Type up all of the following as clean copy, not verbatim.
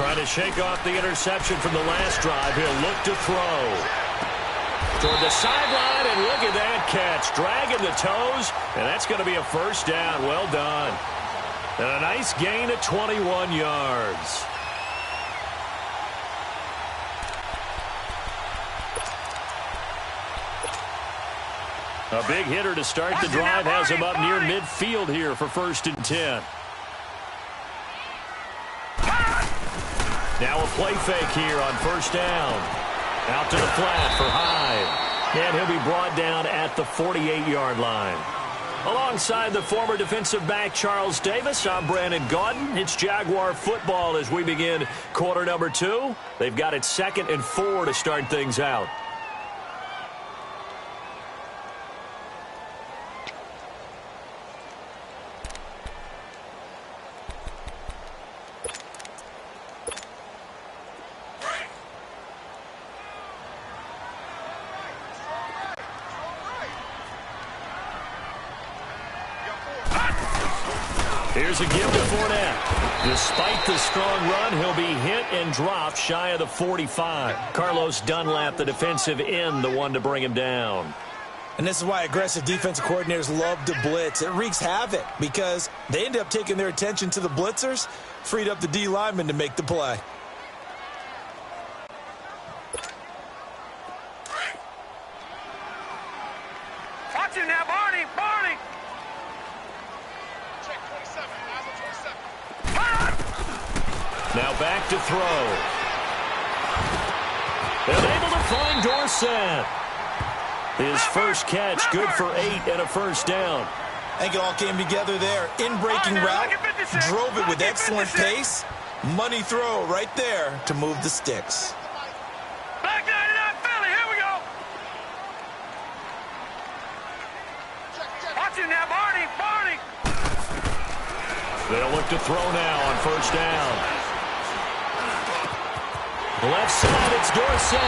Trying to shake off the interception from the last drive. He'll look to throw. Toward the sideline, and look at that catch. Dragging the toes, and that's going to be a first down. Well done. And a nice gain of 21 yards. A big hitter to start the drive has him up near midfield here for 1st and 10. Now a play fake here on 1st down. Out to the flat for Hyde. And he'll be brought down at the 48-yard line. Alongside the former defensive back Charles Davis, I'm Brandon Gaudin. It's Jaguar football as we begin quarter number 2. They've got it 2nd and 4 to start things out. Here's a give to Fournette. Despite the strong run, he'll be hit and dropped shy of the 45. Carlos Dunlap, the defensive end, the one to bring him down. And this is why aggressive defensive coordinators love to blitz. It wreaks havoc because they end up taking their attention to the blitzers, freed up the D lineman to make the play. Watch it now, Barney! Barney! Now back to throw. And able to find Dorsett. His first catch, good for 8 and a first down. I think it all came together there. In-breaking route, drove it with excellent pace. Money throw right there to move the sticks. Back 99 Philly, here we go! Watch it now, Barney! Barney! They'll look to throw now on 1st down. Left side, it's Dorsett.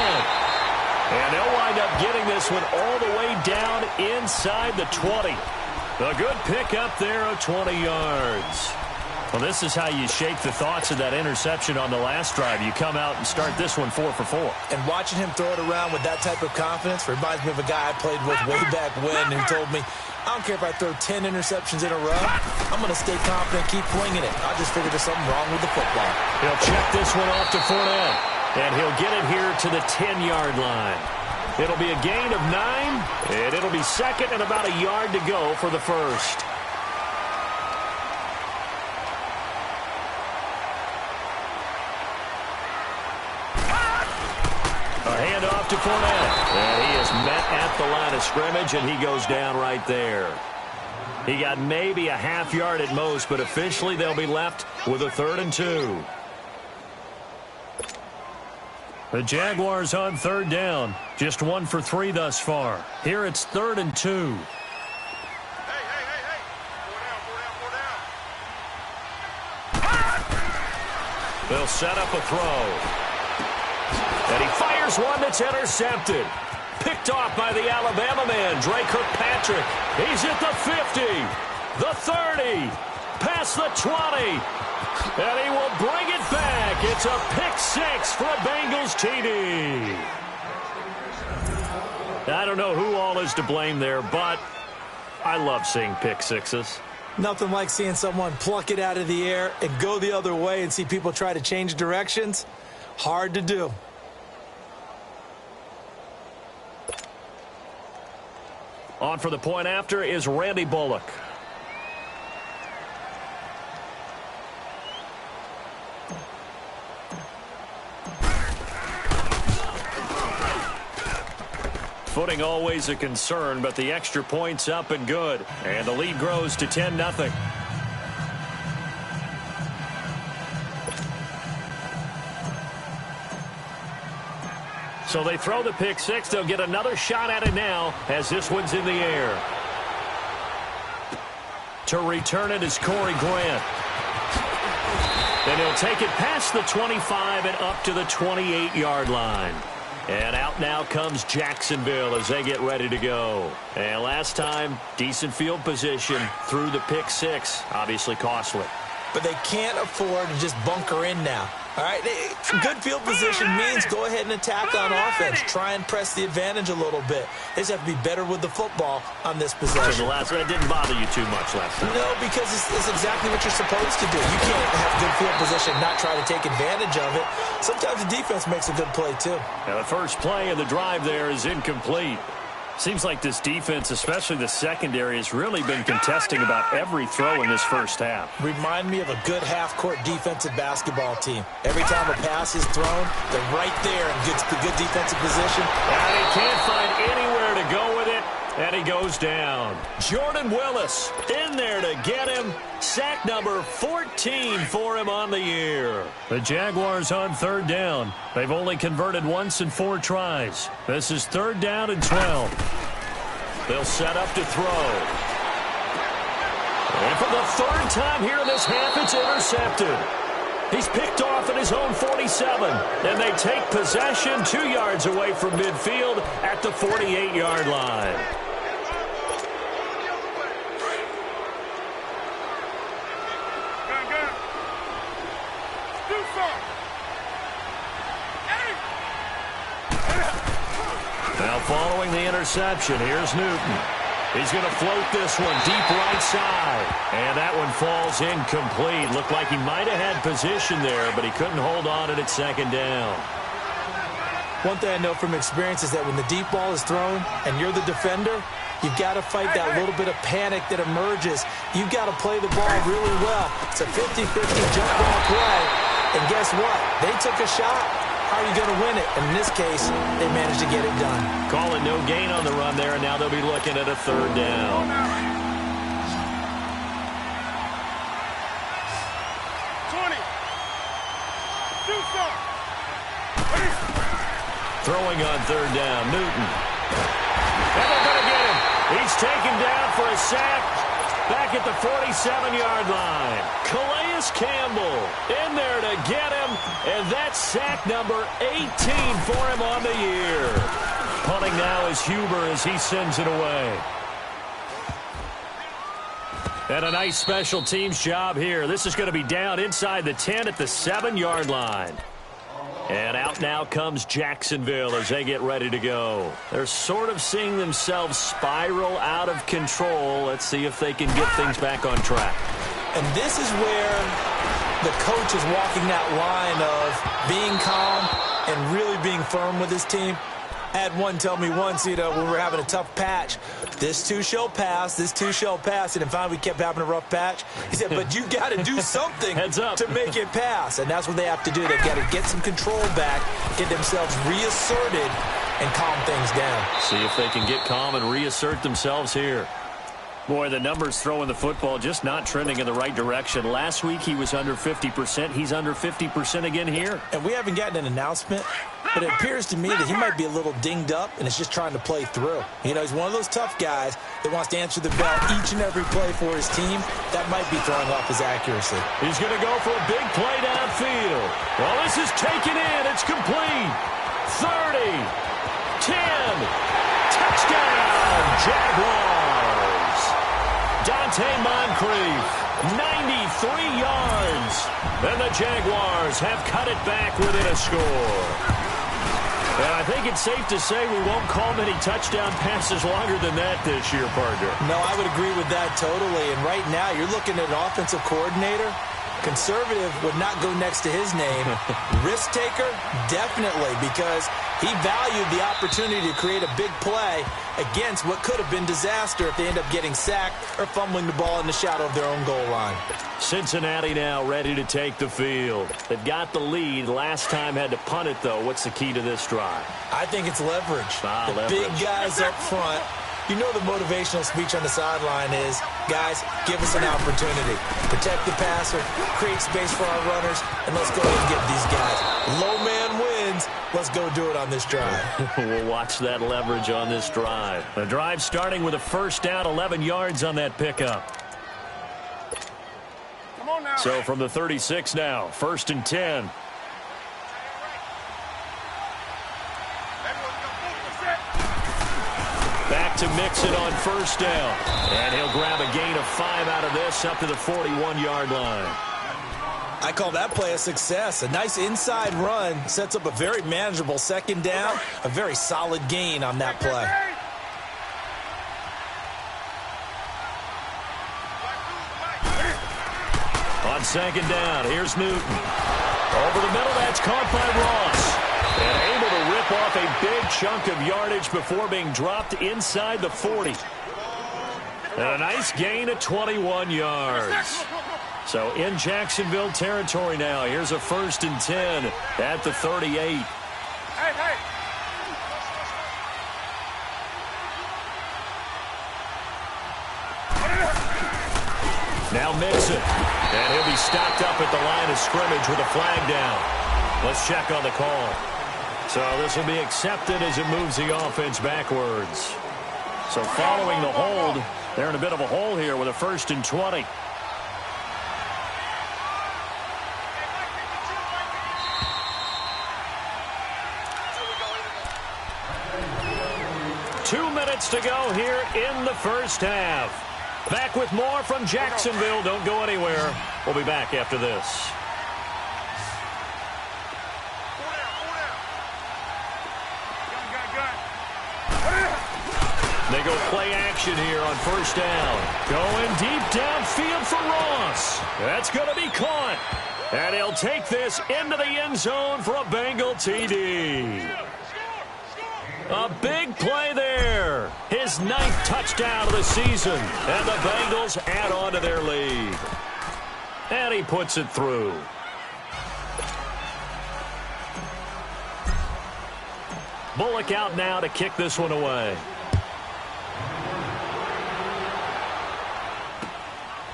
And they'll wind up getting this one all the way down inside the 20. A good pick up there of 20 yards. Well, this is how you shake the thoughts of that interception on the last drive. You come out and start this one 4 for 4. And watching him throw it around with that type of confidence reminds me of a guy I played with way back when who told me, I don't care if I throw 10 interceptions in a row. I'm going to stay confident, keep flinging it. I just figured there's something wrong with the football. He'll check this one off to Fournette. And he'll get it here to the 10-yard line. It'll be a gain of 9, and it'll be 2nd and about a yard to go for the first. A handoff to Fournette. And he is met at the line of scrimmage, and he goes down right there. He got maybe a half yard at most, but officially they'll be left with a 3rd and 2. The Jaguars on 3rd down. Just 1 for 3 thus far. Here it's 3rd and 2. Hey. 4 down. They'll set up a throw. And he fires one that's intercepted. Picked off by the Alabama man, Dre Kirkpatrick. He's at the 50, the 30, past the 20. And he will bring it back. It's a pick 6 for a Bengals TD. I don't know who all is to blame there, but I love seeing pick 6s. Nothing like seeing someone pluck it out of the air and go the other way and see people try to change directions. Hard to do. On for the point after is Randy Bullock. Footing always a concern, but the extra point's up and good. And the lead grows to 10-0. So they throw the pick 6. They'll get another shot at it now as this one's in the air. To return it is Corey Grant. And he'll take it past the 25 and up to the 28-yard line. And out now comes Jacksonville as they get ready to go. And last time, decent field position through the pick 6. Obviously costly. But they can't afford to just bunker in now. All right, good field position means go ahead and attack on offense. Try and press the advantage a little bit. They just have to be better with the football on this possession. So the last one didn't bother you too much last time? No, because it's exactly what you're supposed to do. You can't have good field position and not try to take advantage of it. Sometimes the defense makes a good play, too. Now, the first play of the drive there is incomplete. Seems like this defense, especially the secondary, has really been contesting about every throw in this first half. Remind me of a good half-court defensive basketball team. Every time a pass is thrown, they're right there in good defensive position. And he can't find anywhere to go with it, and he goes down. Jordan Willis in there to get him. Sack number 14 for him on the year. The Jaguars on third down. They've only converted once in 4 tries. This is 3rd down and 12. They'll set up to throw. And for the 3rd time here in this half, it's intercepted. He's picked off at his own 47. And they take possession 2 yards away from midfield at the 48-yard line. Now following the interception, here's Newton. He's going to float this one deep right side. And that one falls incomplete. Looked like he might have had position there, but he couldn't hold on at 2nd down. One thing I know from experience is that when the deep ball is thrown and you're the defender, you've got to fight that little bit of panic that emerges. You've got to play the ball really well. It's a 50-50 jump ball play. And guess what? They took a shot. How are you going to win it? And in this case, they managed to get it done. Call it no gain on the run there, and now they'll be looking at a 3rd down. Throwing on 3rd down, Newton. And they're going to get him. He's taken down for a sack. Back at the 47-yard line. Calais Campbell in there to get him. And that's sack number 18 for him on the year. Punting now is Huber as he sends it away. And a nice special teams job here. This is going to be down inside the 10 at the 7-yard line. And out now comes Jacksonville as they get ready to go. They're sort of seeing themselves spiral out of control. Let's see if they can get things back on track. And this is where the coach is walking that line of being calm and really being firm with his team. I had one tell me once, when we were having a tough patch, this too shall pass, this too shall pass. And finally we kept having a rough patch. He said, but you got to do something to make it pass. And that's what they have to do. They've got to get some control back, get themselves reasserted, and calm things down. See if they can get calm and reassert themselves here. Boy, the numbers throwing the football just not trending in the right direction. Last week he was under 50%. He's under 50% again here. And we haven't gotten an announcement, but it appears to me that he might be a little dinged up and is just trying to play through. He's one of those tough guys that wants to answer the bell each and every play for his team. That might be throwing off his accuracy. He's going to go for a big play downfield. Well, this is taken in. It's complete. 30, 10, touchdown, Jaguars. Dante Moncrief, 93 yards. And the Jaguars have cut it back within a score. And I think it's safe to say we won't call many touchdown passes longer than that this year, partner. No, I would agree with that totally. And right now, you're looking at an offensive coordinator. Conservative would not go next to his name. Risk taker, definitely, because he valued the opportunity to create a big play against what could have been disaster if they end up getting sacked or fumbling the ball in the shadow of their own goal line. Cincinnati now ready to take the field. They've got the lead. Last time had to punt it, though. What's the key to this drive? I think it's leverage. Leverage. Big guys up front. You know the motivational speech on the sideline is, guys, give us an opportunity. Protect the passer, create space for our runners, and let's go ahead and get these guys. Low man wins. Let's go do it on this drive. We'll watch that leverage on this drive. The drive starting with a 1st down, 11 yards on that pickup. Come on now. So from the 36 now, 1st and 10. Back to Mixon on 1st down. And he'll grab a gain of 5 out of this up to the 41-yard line. I call that play a success. A nice inside run sets up a very manageable second down, a very solid gain on that play. On second down, here's Newton. Over the middle, that's caught by Ross. And able to rip off a big chunk of yardage before being dropped inside the 40. And a nice gain of 21 yards. So in Jacksonville territory now. Here's a 1st and 10 at the 38. Hey. Now Mixon. And he'll be stopped up at the line of scrimmage with a flag down. Let's check on the call. So this will be accepted as it moves the offense backwards. So following the hold, they're in a bit of a hole here with a 1st and 20. To go here in the first half. Back with more from Jacksonville. Don't go anywhere. We'll be back after this. They go play action here on 1st down. Going deep downfield for Ross. That's going to be caught. And he'll take this into the end zone for a Bengal TD. A big play there. His 9th touchdown of the season. And the Bengals add on to their lead. And he puts it through. Bullock out now to kick this one away.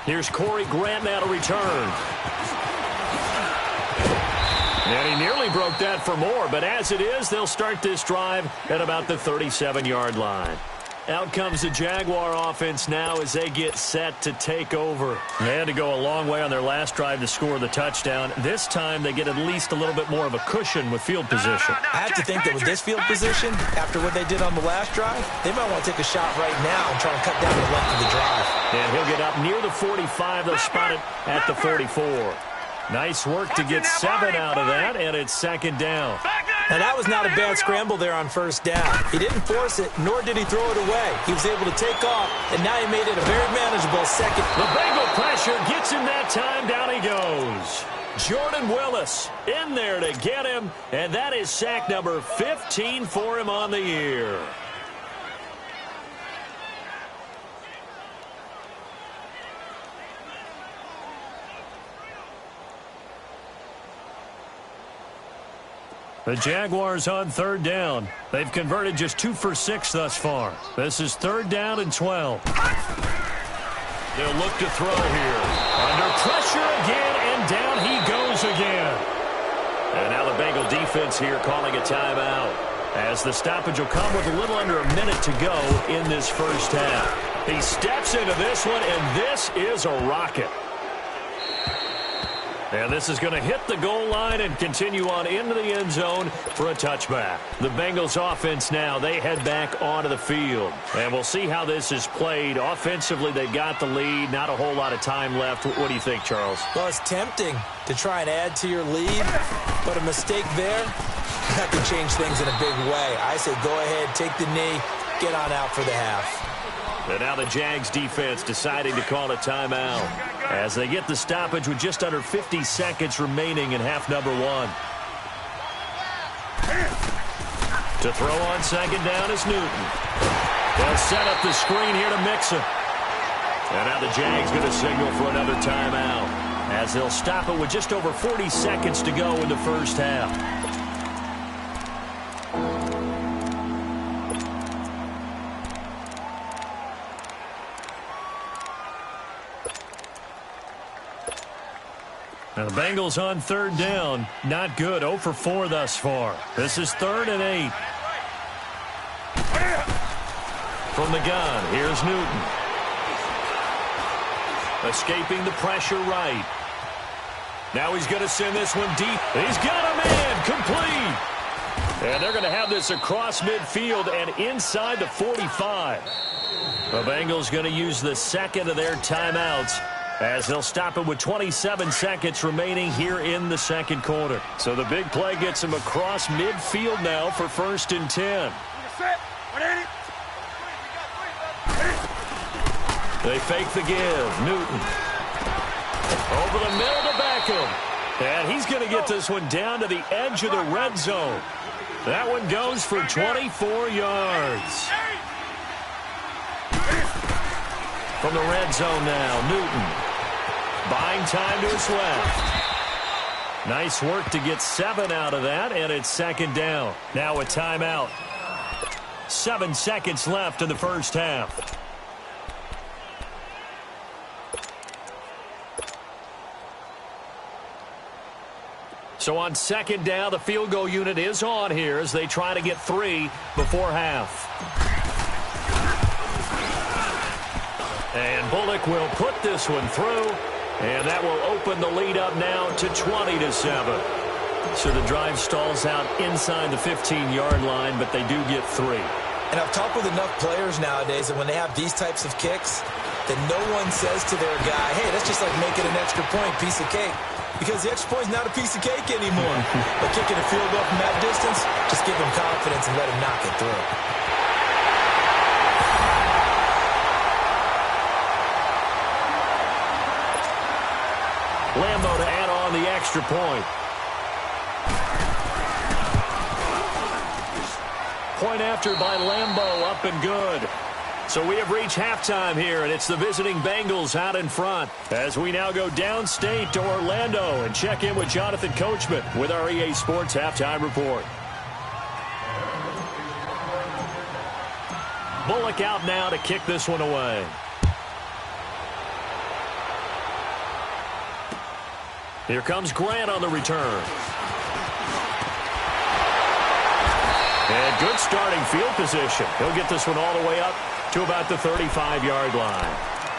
Here's Corey Grant now to return. And he nearly broke that for more, but as it is, they'll start this drive at about the 37-yard line. Out comes the Jaguar offense now as they get set to take over. They had to go a long way on their last drive to score the touchdown. This time they get at least a little bit more of a cushion with field position. I have to think that with this field position, after what they did on the last drive, they might want to take a shot right now and try and cut down the length of the drive. And he'll get up near the 45. They'll spot it at the 44. Nice work to get 7 out of that, and it's 2nd down. Now, that was not a bad scramble there on 1st down. He didn't force it, nor did he throw it away. He was able to take off, and now he made it a very manageable second. The Bengal pressure gets him that time. Down he goes. Jordan Willis in there to get him, and that is sack number 15 for him on the year. The Jaguars on 3rd down. They've converted just 2 for 6 thus far. This is 3rd down and 12. They'll look to throw here. Under pressure again, and down he goes again. And now the Bengal defense here calling a timeout, as the stoppage will come with a little under a minute to go in this first half. He steps into this one, and this is a rocket. And this is going to hit the goal line and continue on into the end zone for a touchback. The Bengals offense now, they head back onto the field. And we'll see how this is played. Offensively, they've got the lead. Not a whole lot of time left. What do you think, Charles? Well, it's tempting to try and add to your lead, but a mistake there, that could change things in a big way. I say go ahead, take the knee, get on out for the half. And now the Jags defense deciding to call a timeout as they get the stoppage with just under 50 seconds remaining in half number 1. To throw on 2nd down is Newton. They'll set up the screen here to Mixon. And now the Jags going to signal for another timeout as they'll stop it with just over 40 seconds to go in the first half. Now the Bengals on 3rd down. Not good. 0 for 4 thus far. This is 3rd and 8. From the gun, here's Newton. Escaping the pressure right. Now he's going to send this one deep. He's got a man. Complete. And they're going to have this across midfield and inside the 45. The Bengals going to use the second of their timeouts as they'll stop it with 27 seconds remaining here in the second quarter. So the big play gets him across midfield now for 1st and 10. They fake the give. Newton. Over the middle to Beckham. And he's going to get this one down to the edge of the red zone. That one goes for 24 yards. From the red zone now, Newton. Buying time to his left. Nice work to get 7 out of that, and it's 2nd down. Now a timeout. 7 seconds left in the first half. So on 2nd down, the field goal unit is on here as they try to get 3 before half. And Bullock will put this one through, and that will open the lead up now to 20-7. So the drive stalls out inside the 15-yard line, but they do get 3. And I've talked with enough players nowadays that when they have these types of kicks, that no one says to their guy, hey, that's just like making an extra point, piece of cake. Because the extra point is not a piece of cake anymore. But kicking a field goal from that distance, just give him confidence and let him knock it through. Lambo to add on the extra point. Point after by Lambo, up and good. So we have reached halftime here, and it's the visiting Bengals out in front. As we now go downstate to Orlando and check in with Jonathan Coachman with our EA Sports Halftime Report. Bullock out now to kick this one away. Here comes Grant on the return. And good starting field position. He'll get this one all the way up to about the 35-yard line.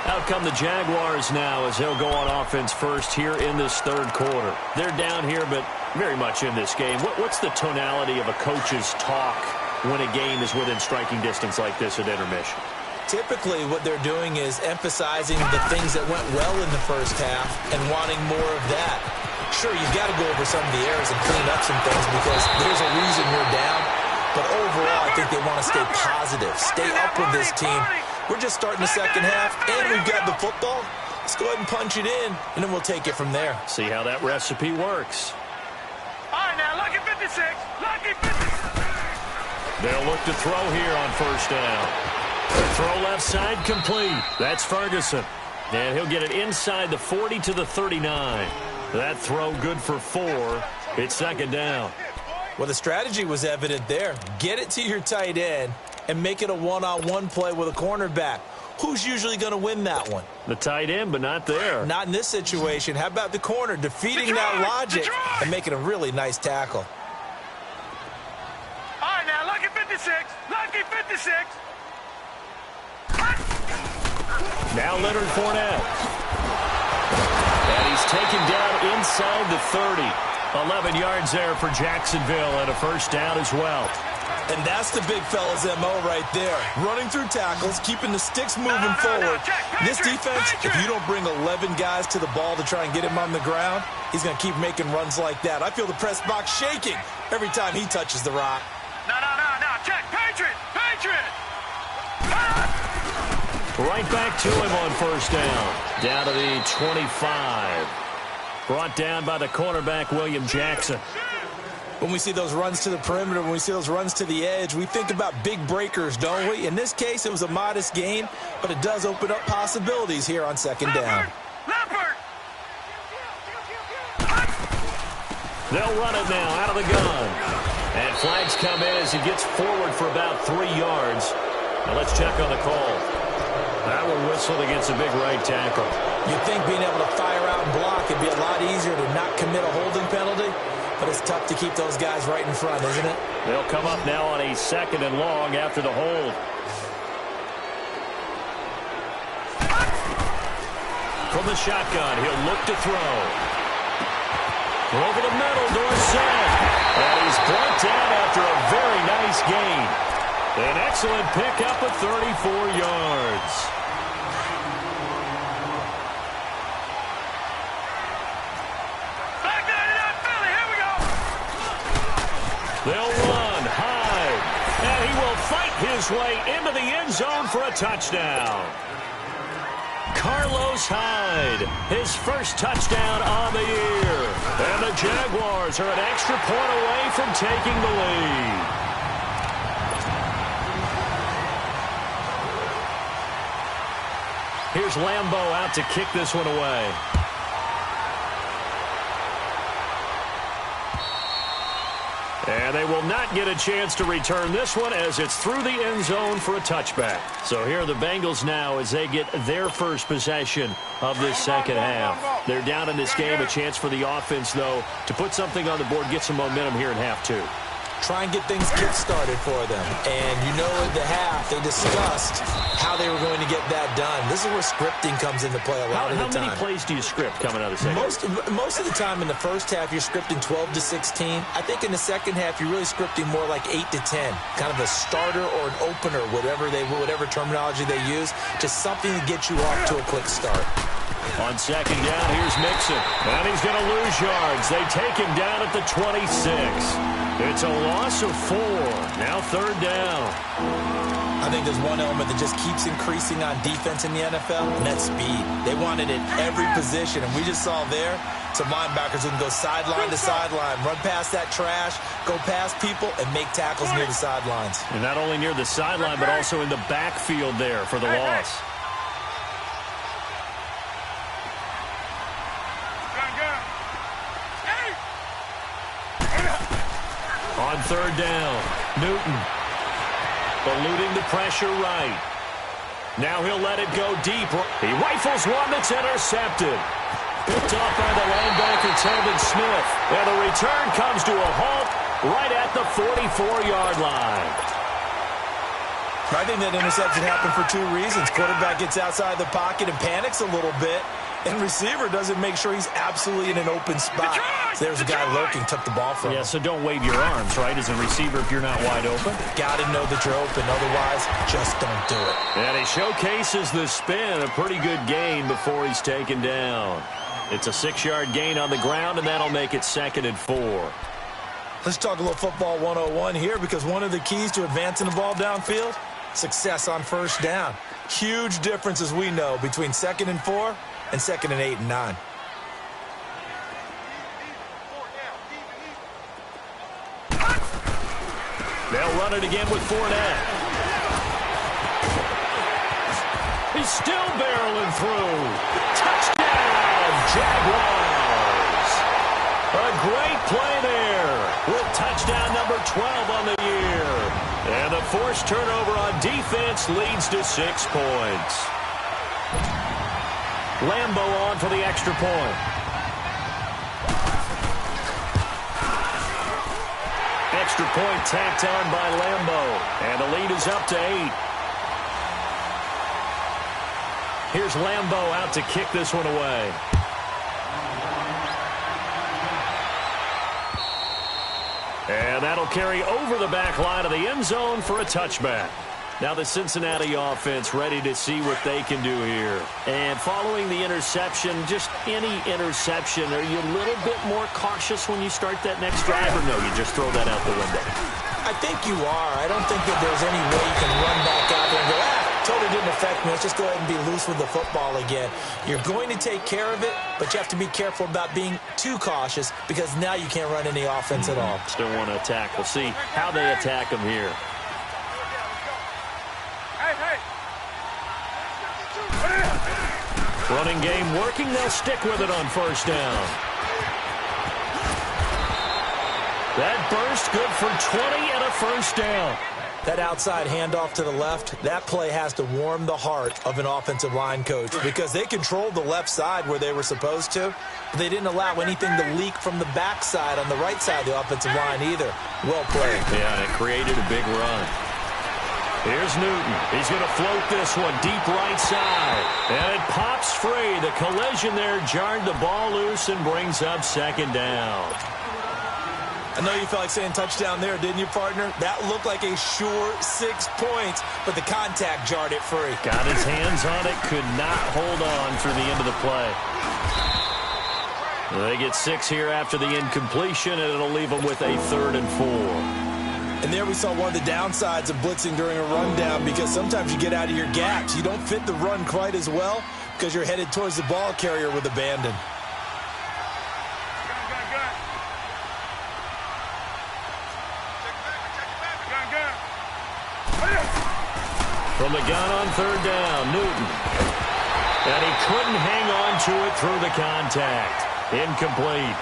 Out come the Jaguars now as they'll go on offense first here in this 3rd quarter. They're down here, but very much in this game. What's the tonality of a coach's talk when a game is within striking distance like this at intermission? Typically, what they're doing is emphasizing the things that went well in the first half and wanting more of that. Sure, you've got to go over some of the errors and clean up some things because there's a reason you're down. But overall, I think they want to stay positive, stay up with this team. We're just starting the second half, and we've got the football. Let's go ahead and punch it in, and then we'll take it from there. See how that recipe works. All right, now, lucky 56. Lucky 56. They'll look to throw here on 1st down. Throw left side complete. That's Ferguson. And he'll get it inside the 40 to the 39. That throw good for 4. It's 2nd down. Well, the strategy was evident there. Get it to your tight end and make it a one-on-one play with a cornerback. Who's usually going to win that one? The tight end, but not there. Not in this situation. How about the corner defeating that logic and making a really nice tackle? All right, now, lucky 56. Lucky 56. Now Leonard Fournette. And he's taken down inside the 30. 11 yards there for Jacksonville and a 1st down as well. And that's the big fella's MO right there. Running through tackles, keeping the sticks moving forward. This defense, if you don't bring 11 guys to the ball to try and get him on the ground, he's going to keep making runs like that. I feel the press box shaking every time he touches the rock. No. Check. Patriot. Right back to him on 1st down. Down to the 25. Brought down by the cornerback, William Jackson. When we see those runs to the perimeter, when we see those runs to the edge, we think about big breakers, don't we? In this case, it was a modest gain, but it does open up possibilities here on 2nd down. Leopard. They'll run it now out of the gun. And flags come in as he gets forward for about 3 yards. Now let's check on the call. That one whistled against a big right tackle. You'd think being able to fire out and block would be a lot easier to not commit a holding penalty, but it's tough to keep those guys right in front, isn't it? They'll come up now on a 2nd and long after the hold. From the shotgun, he'll look to throw. Over the middle, Dorsett. And he's brought down after a very nice gain. An excellent pickup of 34 yards. They'll run, hide, and he will fight his way into the end zone for a touchdown. Carlos Hyde, his first touchdown on the year. And the Jaguars are an extra point away from taking the lead. Here's Lambeau out to kick this one away. And they will not get a chance to return this one as it's through the end zone for a touchback. So here are the Bengals now as they get their first possession of this second half. They're down in this game. A chance for the offense, though, to put something on the board, get some momentum here in half two. Try and get things kick-started for them. And you know at the half, they discussed how they were going to get that done. This is where scripting comes into play a lot of the time. How many plays do you script coming out of the second half? Most of the time in the first half, you're scripting 12 to 16. I think in the second half, you're really scripting more like 8 to 10. Kind of a starter or an opener, whatever terminology they use. Just something to get you off to a quick start. On second down, here's Mixon. And he's going to lose yards. They take him down at the 26. It's a loss of 4. Now third down. I think there's one element that just keeps increasing on defense in the NFL, and that's speed. They want it at every position, and we just saw there some linebackers who can go sideline to sideline, run past that trash, go past people, and make tackles near the sidelines. And not only near the sideline, but also in the backfield there for the loss. On third down, Newton eluding the pressure right. Now he'll let it go deep. He rifles one that's intercepted. Picked off by the linebacker, Telvin Smith. And the return comes to a halt right at the 44-yard line. I think that interception happened for 2 reasons. Quarterback gets outside the pocket and panics a little bit. And receiver doesn't make sure he's absolutely in an open spot. So there's a guy lurking, took the ball from him. Yeah, so don't wave your arms, right, as a receiver if you're not wide open. Got to know that you're open. Otherwise, just don't do it. And he showcases the spin. A pretty good gain before he's taken down. It's a 6-yard gain on the ground, and that'll make it 2nd and 4. Let's talk a little football 101 here, because one of the keys to advancing the ball downfield, success on first down. Huge difference, as we know, between 2nd and 4 and 2nd and 8 and 9. They'll run it again with Fournette. He's still barreling through. Touchdown, Jaguars. A great play there with touchdown number 12 on the year. And the forced turnover on defense leads to 6 points. Lambeau on for the extra point. Extra point tacked on by Lambeau. And the lead is up to 8. Here's Lambeau out to kick this one away. And that'll carry over the back line of the end zone for a touchback. Now the Cincinnati offense ready to see what they can do here. And following the interception, just any interception, are you a little bit more cautious when you start that next drive, or no, you just throw that out the window? I think you are. I don't think that there's any way you can run back out there and go, totally didn't affect me. Let's just go ahead and be loose with the football again. You're going to take care of it, but you have to be careful about being too cautious, because now you can't run any offense at all. Still want to attack. We'll see how they attack them here. Running game working. They'll stick with it on first down. That burst good for 20 and a first down. That outside handoff to the left, that play has to warm the heart of an offensive line coach, because they controlled the left side where they were supposed to, but they didn't allow anything to leak from the backside on the right side of the offensive line either. Well played. Yeah, and it created a big run. Here's Newton. He's going to float this one deep right side. And it pops free. The collision there jarred the ball loose and brings up second down. I know you felt like saying touchdown there, didn't you, partner? That looked like a sure 6 points, but the contact jarred it free. Got his hands on it, could not hold on through the end of the play. They get 6 here after the incompletion, and it'll leave them with a 3rd and 4. And there we saw one of the downsides of blitzing during a rundown, because sometimes you get out of your gaps. You don't fit the run quite as well because you're headed towards the ball carrier with abandon. From the gun on 3rd down, Newton. And he couldn't hang on to it through the contact. Incomplete.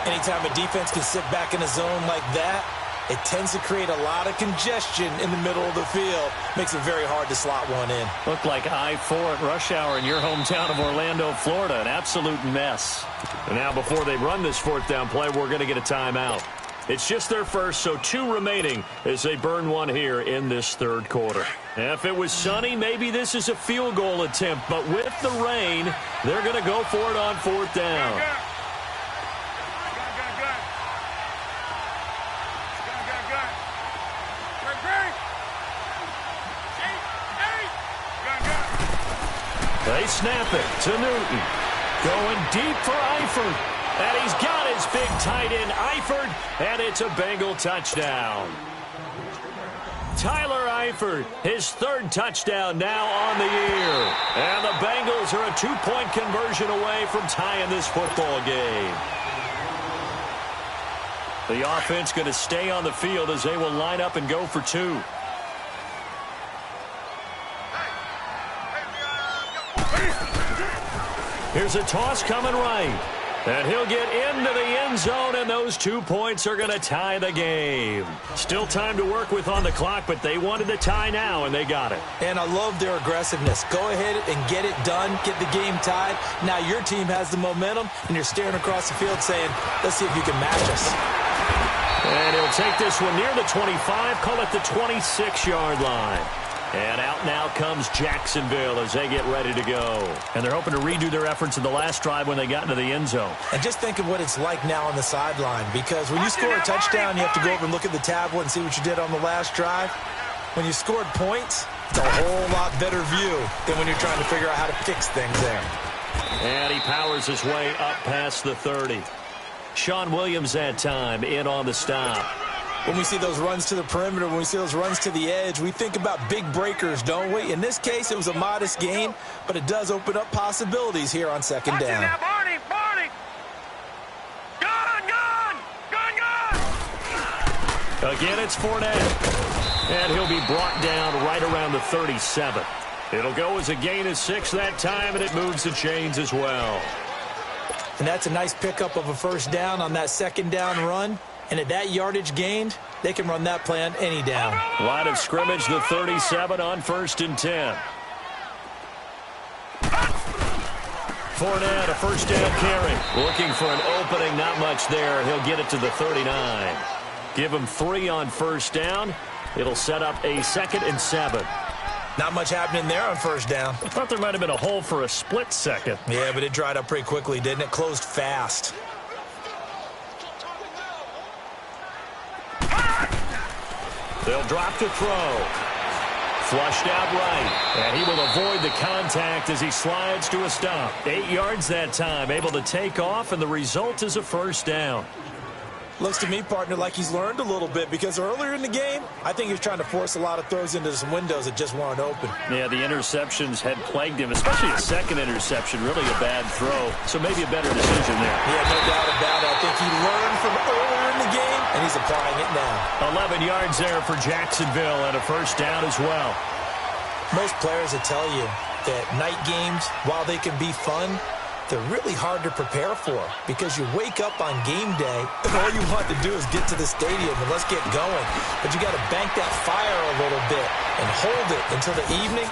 Anytime a defense can sit back in a zone like that, it tends to create a lot of congestion in the middle of the field. Makes it very hard to slot one in. Looked like I-4 at rush hour in your hometown of Orlando, Florida. An absolute mess. And now before they run this 4th down play, we're going to get a timeout. It's just their first, so 2 remaining as they burn one here in this 3rd quarter. If it was sunny, maybe this is a field goal attempt, but with the rain, they're going to go for it on 4th down. They snap it to Newton. Going deep for Eifert. And he's got his big tight end, Eifert, and it's a Bengal touchdown. Tyler Eifert, his 3rd touchdown now on the year. And the Bengals are a 2-point conversion away from tying this football game. The offense going to stay on the field as they will line up and go for 2. Here's a toss coming right. And he'll get into the end zone, and those 2 points are going to tie the game. Still time to work with on the clock, but they wanted the tie now, and they got it. And I love their aggressiveness. Go ahead and get it done, get the game tied. Now your team has the momentum, and you're staring across the field saying, let's see if you can match us. And he'll take this one near the 25, call it the 26-yard line. And out now comes Jacksonville as they get ready to go. And they're hoping to redo their efforts in the last drive when they got into the end zone. And just think of what it's like now on the sideline, because when you score a touchdown, you have to go over and look at the tablet and see what you did on the last drive. When you scored points, it's a whole lot better view than when you're trying to figure out how to fix things there. And he powers his way up past the 30. Sean Williams that time in on the stop. When we see those runs to the perimeter, when we see those runs to the edge, we think about big breakers, don't we? In this case, it was a modest gain, but it does open up possibilities here on 2nd down. Now, Barney! Gun! Again, it's Fournette. And he'll be brought down right around the 37. It'll go as a gain of 6 that time, and it moves the chains as well. And that's a nice pickup of a 1st down on that 2nd down run. And at that yardage gained, they can run that play on any down. Line of scrimmage, the 37 on 1st and 10. Fournette, a 1st down carry. Looking for an opening, not much there. He'll get it to the 39. Give him 3 on 1st down. It'll set up a 2nd and 7. Not much happening there on 1st down. I thought there might have been a hole for a split second. Yeah, but it dried up pretty quickly, didn't it? Closed fast. They'll drop to throw. Flushed out right. And he will avoid the contact as he slides to a stop. 8 yards that time. Able to take off, and the result is a 1st down. Looks to me, partner, like he's learned a little bit, because earlier in the game, I think he was trying to force a lot of throws into some windows that just weren't open. Yeah, the interceptions had plagued him, especially a 2nd interception. Really a bad throw, so maybe a better decision there. Yeah, no doubt about it. I think he learned from earlier in the game, and he's applying it now. 11 yards there for Jacksonville, and a 1st down as well. Most players will tell you that night games, while they can be fun, they're really hard to prepare for, because you wake up on game day and all you want to do is get to the stadium and let's get going. But you got to bank that fire a little bit and hold it until the evening.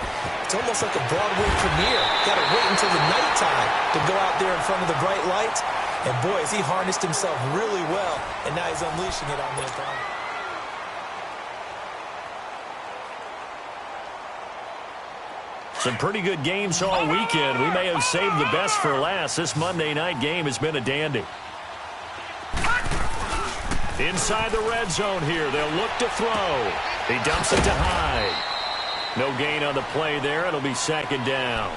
It's almost like a Broadway premiere. Got to wait until the nighttime to go out there in front of the bright lights. And boy, has he harnessed himself really well, and now he's unleashing it on the opponent. Some pretty good games all weekend. We may have saved the best for last. This Monday night game has been a dandy. Inside the red zone here. They'll look to throw. He dumps it to Hyde. No gain on the play there. It'll be 2nd down.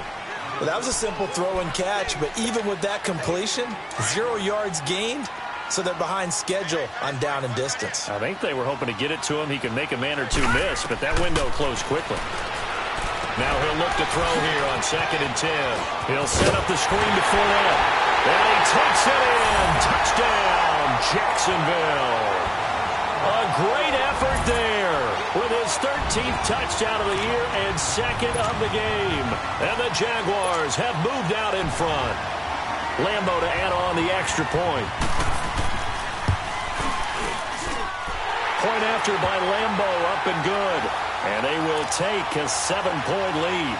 Well, that was a simple throw and catch, but even with that completion, 0 yards gained, so they're behind schedule on down and distance. I think they were hoping to get it to him. He could make a man or two miss, but that window closed quickly. Now he'll look to throw here on 2nd and 10. He'll set up the screen to Fournette. And he takes it in. Touchdown, Jacksonville. A great effort there with his 13th touchdown of the year and 2nd of the game. And the Jaguars have moved out in front. Lambeau to add on the extra point. Point after by Lambeau, up and good. And they will take a 7-point lead.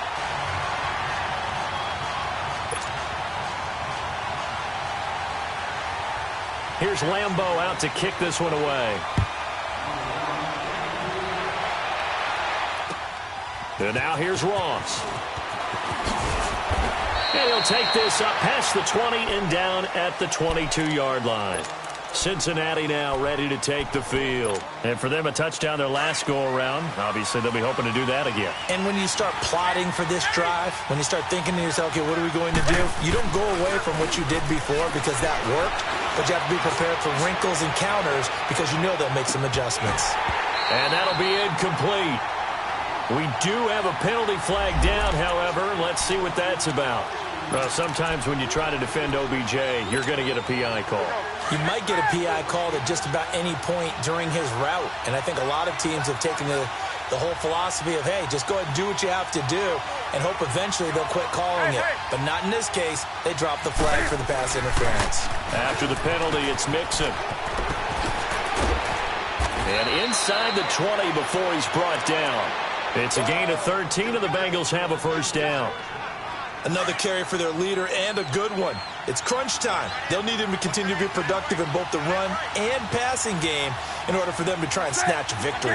Here's Lambeau out to kick this one away. And now here's Ross. And he'll take this up past the 20 and down at the 22-yard line. Cincinnati now ready to take the field. And for them, a touchdown their last go-around. Obviously, they'll be hoping to do that again. And when you start plotting for this drive, when you start thinking to yourself, okay, what are we going to do? You don't go away from what you did before because that worked, but you have to be prepared for wrinkles and counters because you know they'll make some adjustments. And that'll be incomplete. We do have a penalty flag down, however. Let's see what that's about. Well, sometimes when you try to defend OBJ, you're going to get a PI call. You might get a PI called at just about any point during his route. And I think a lot of teams have taken the whole philosophy of, hey, just go ahead and do what you have to do and hope eventually they'll quit calling it. But not in this case. They dropped the flag for the pass interference. After the penalty, it's Mixon. And inside the 20 before he's brought down. It's a gain of 13, and the Bengals have a first down. Another carry for their leader, and a good one. It's crunch time. They'll need him to continue to be productive in both the run and passing game in order for them to try and snatch a victory.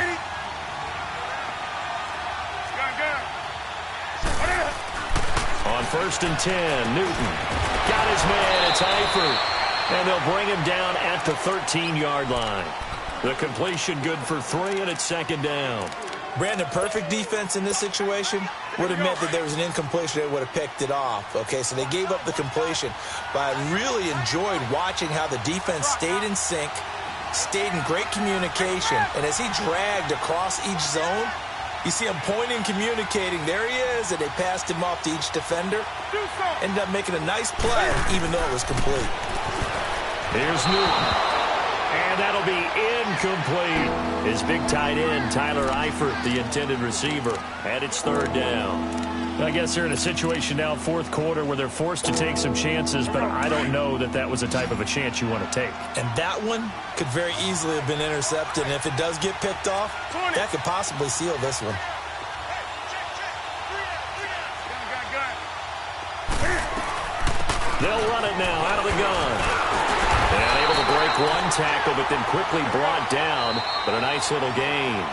On 1st and 10, Newton got his man. It's Eifert. And they'll bring him down at the 13-yard line. The completion good for 3, and it's 2nd down. Brandon, perfect defense in this situation would have meant that there was an incompletion. They would have picked it off. Okay, so they gave up the completion. But I really enjoyed watching how the defense stayed in sync, stayed in great communication. And as he dragged across each zone, you see him pointing, communicating. There he is, and they passed him off to each defender. Ended up making a nice play, even though it was complete. Here's Newton. And that'll be incomplete. His big tight end, Tyler Eifert, the intended receiver, and it's 3rd down. I guess they're in a situation now, 4th quarter, where they're forced to take some chances, but I don't know that that was the type of a chance you want to take. And that one could very easily have been intercepted, and if it does get picked off, that could possibly seal this one. They'll run it now out of the gun. And able to break one tackle, but then quickly brought down. But a nice little gain.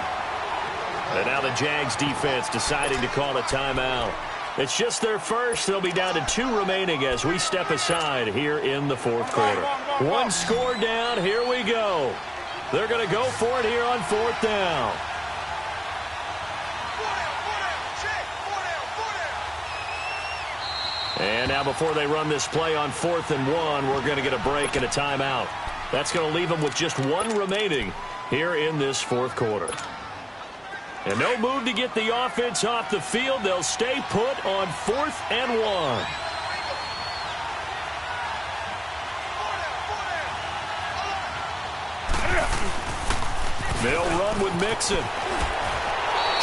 And now the Jags defense deciding to call a timeout. It's just their first. They'll be down to 2 remaining as we step aside here in the 4th quarter. 1 score down. Here we go. They're going to go for it here on 4th down. And now before they run this play on 4th and 1, we're going to get a break and a timeout. That's going to leave them with just 1 remaining here in this 4th quarter. And no move to get the offense off the field. They'll stay put on 4th and 1. They'll run with Mixon.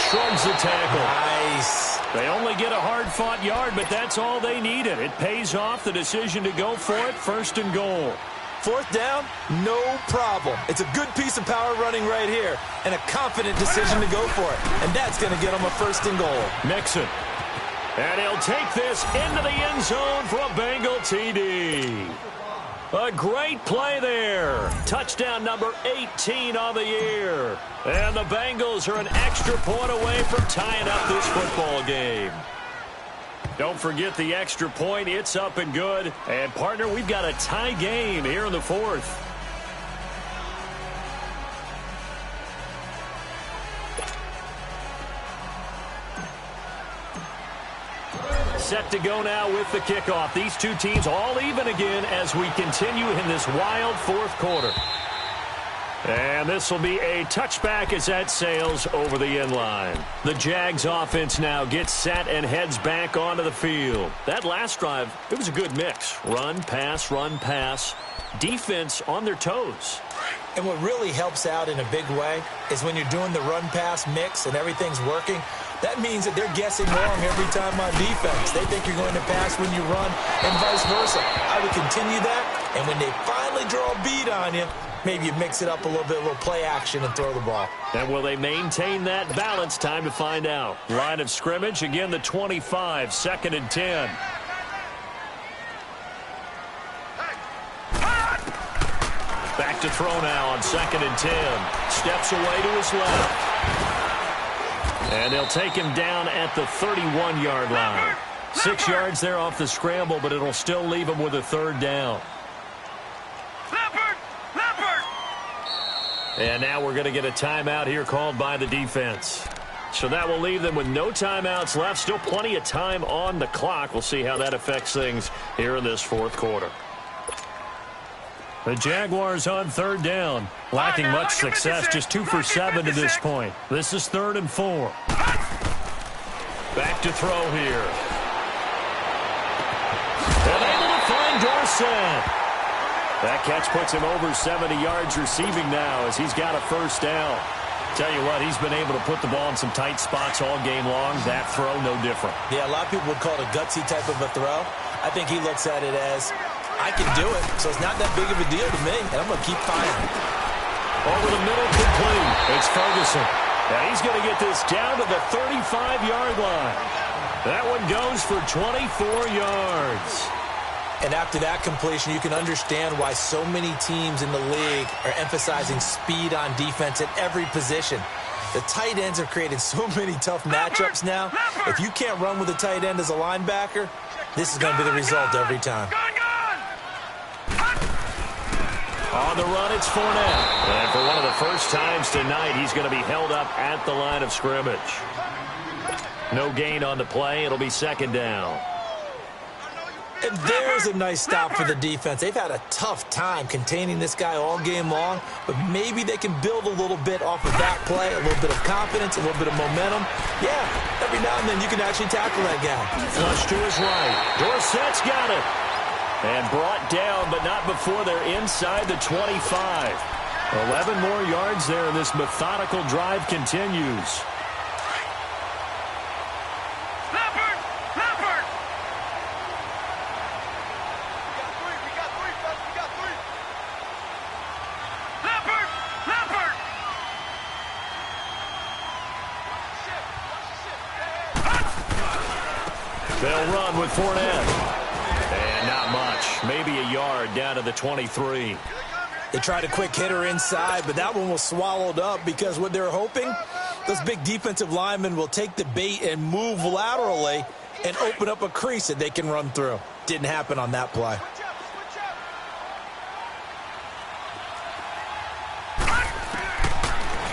Shrugs the tackle. Nice. They only get a hard-fought yard, but that's all they needed. It pays off the decision to go for it, 1st and goal. 4th down, no problem. It's a good piece of power running right here and a confident decision to go for it. And that's going to get them a 1st and goal. Mixon. And he'll take this into the end zone for a Bengal TD. A great play there. Touchdown number 18 on the year. And the Bengals are an extra point away from tying up this football game. Don't forget the extra point. It's up and good. And, partner, we've got a tie game here in the 4th. Set to go now with the kickoff. These two teams all even again as we continue in this wild fourth quarter. And this will be a touchback as that sails over the end line. The Jags offense now gets set and heads back onto the field. That last drive, it was a good mix. Run, pass. Defense on their toes. And what really helps out in a big way is when you're doing the run-pass mix and everything's working, that means that they're guessing wrong every time on defense. They think you're going to pass when you run and vice versa. I would continue that, and when they finally draw a beat on you, maybe you mix it up a little bit, a little play action, and throw the ball. And will they maintain that balance? Time to find out. Line of scrimmage, again the 25, 2nd and 10. Back to throw now on 2nd and 10. Steps away to his left. And they'll take him down at the 31-yard line. 6 yards there off the scramble, but it'll still leave him with a 3rd down. And now we're going to get a timeout here called by the defense. So that will leave them with no timeouts left. Still plenty of time on the clock. We'll see how that affects things here in this fourth quarter. The Jaguars on 3rd down. Lacking much success, just 2 for 7 to this point. This is 3rd and 4. Back to throw here. And able to find Dorsett. That catch puts him over 70 yards receiving now as he's got a 1st down. Tell you what, he's been able to put the ball in some tight spots all game long. That throw, no different. Yeah, a lot of people would call it a gutsy type of a throw. I think he looks at it as, I can do it, so it's not that big of a deal to me, and I'm going to keep firing. Over the middle, complete. It's Ferguson. Now he's going to get this down to the 35-yard line. That one goes for 24 yards. And after that completion, you can understand why so many teams in the league are emphasizing speed on defense at every position. The tight ends have created so many tough matchups now. If you can't run with a tight end as a linebacker, this is going to be the result every time. On the run, it's Fournette. And for one of the first times tonight, he's going to be held up at the line of scrimmage. No gain on the play. It'll be 2nd down. And there's a nice stop for the defense. They've had a tough time containing this guy all game long, but maybe they can build a little bit off of that play, a little bit of confidence, a little bit of momentum. Yeah, every now and then you can actually tackle that guy. Flush to his right. Dorsett's got it. And brought down, but not before they're inside the 25. 11 more yards there, and this methodical drive continues. They'll run with Fournette. And not much. Maybe a yard down to the 23. They tried a quick hitter inside, but that one was swallowed up because what they're hoping, those big defensive linemen will take the bait and move laterally and open up a crease that they can run through. Didn't happen on that play.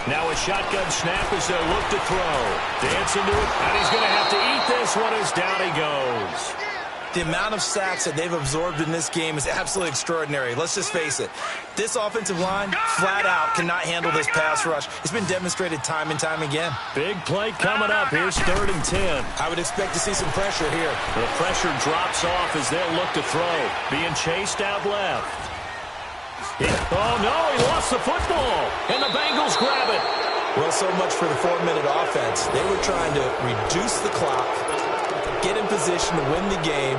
Now a shotgun snap as they look to throw. Dance into it, and he's going to have to eat this one as down he goes. The amount of sacks that they've absorbed in this game is absolutely extraordinary. Let's just face it. This offensive line, flat out, cannot handle this pass rush. It's been demonstrated time and time again. Big play coming up. Here's 3rd and 10. I would expect to see some pressure here. The pressure drops off as they'll look to throw. Being chased out left. Oh, no, he lost the football. And the Bengals grab it. Well, so much for the 4-minute offense. They were trying to reduce the clock, get in position to win the game,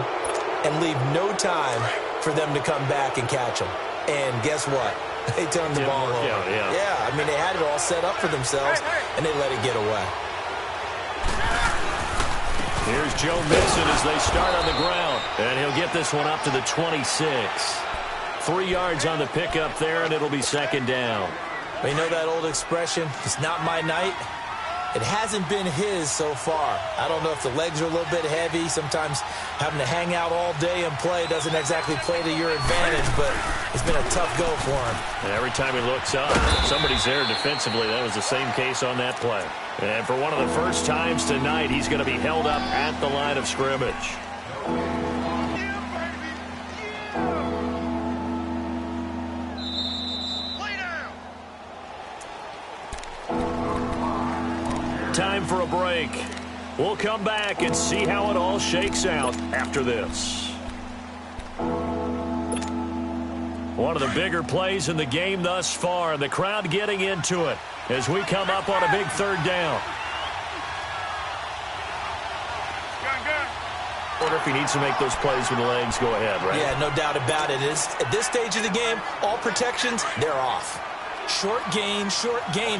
and leave no time for them to come back and catch them. And guess what? They turned the ball over. Yeah, I mean, they had it all set up for themselves, and they let it get away. Here's Joe Mixon as they start on the ground. And he'll get this one up to the 26. 3 yards on the pickup there, and it'll be 2nd down. You know that old expression, it's not my night? It hasn't been his so far. I don't know if the legs are a little bit heavy. Sometimes having to hang out all day and play doesn't exactly play to your advantage, but it's been a tough go for him. And every time he looks up, somebody's there defensively. That was the same case on that play. And for one of the first times tonight, he's going to be held up at the line of scrimmage. Time for a break. We'll come back and see how it all shakes out after this. One of the bigger plays in the game thus far, and the crowd getting into it as we come up on a big third down. Or if he needs to make those plays with the legs, go ahead, right? Yeah, no doubt about it. At this stage of the game, all protections, they're off. Short gain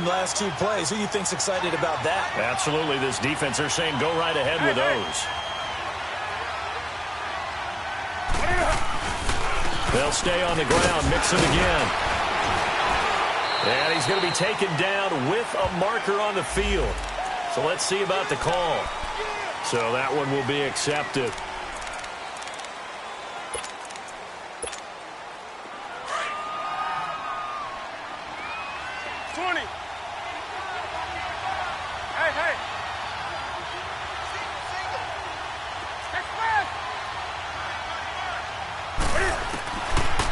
last two plays. Who do you think's excited about that? Absolutely. This defense, they're saying go right ahead with those. They'll stay on the ground, mix it again. And he's going to be taken down with a marker on the field. So let's see about the call. So that one will be accepted.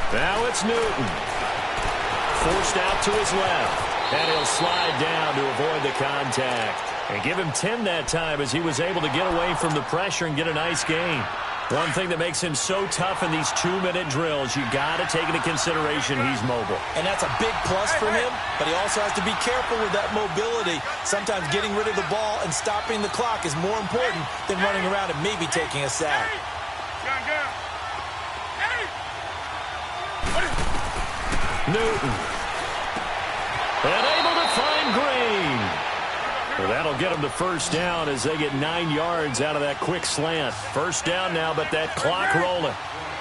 Now it's Newton. Forced out to his left. And he'll slide down to avoid the contact. And give him 10 that time as he was able to get away from the pressure and get a nice gain. One thing that makes him so tough in these 2-minute drills, you got to take into consideration he's mobile. And that's a big plus for him, but he also has to be careful with that mobility. Sometimes getting rid of the ball and stopping the clock is more important than running around and maybe taking a sack. Newton. And able to find Green. Well, that'll get them to first down as they get 9 yards out of that quick slant. First down now, but that clock rolling.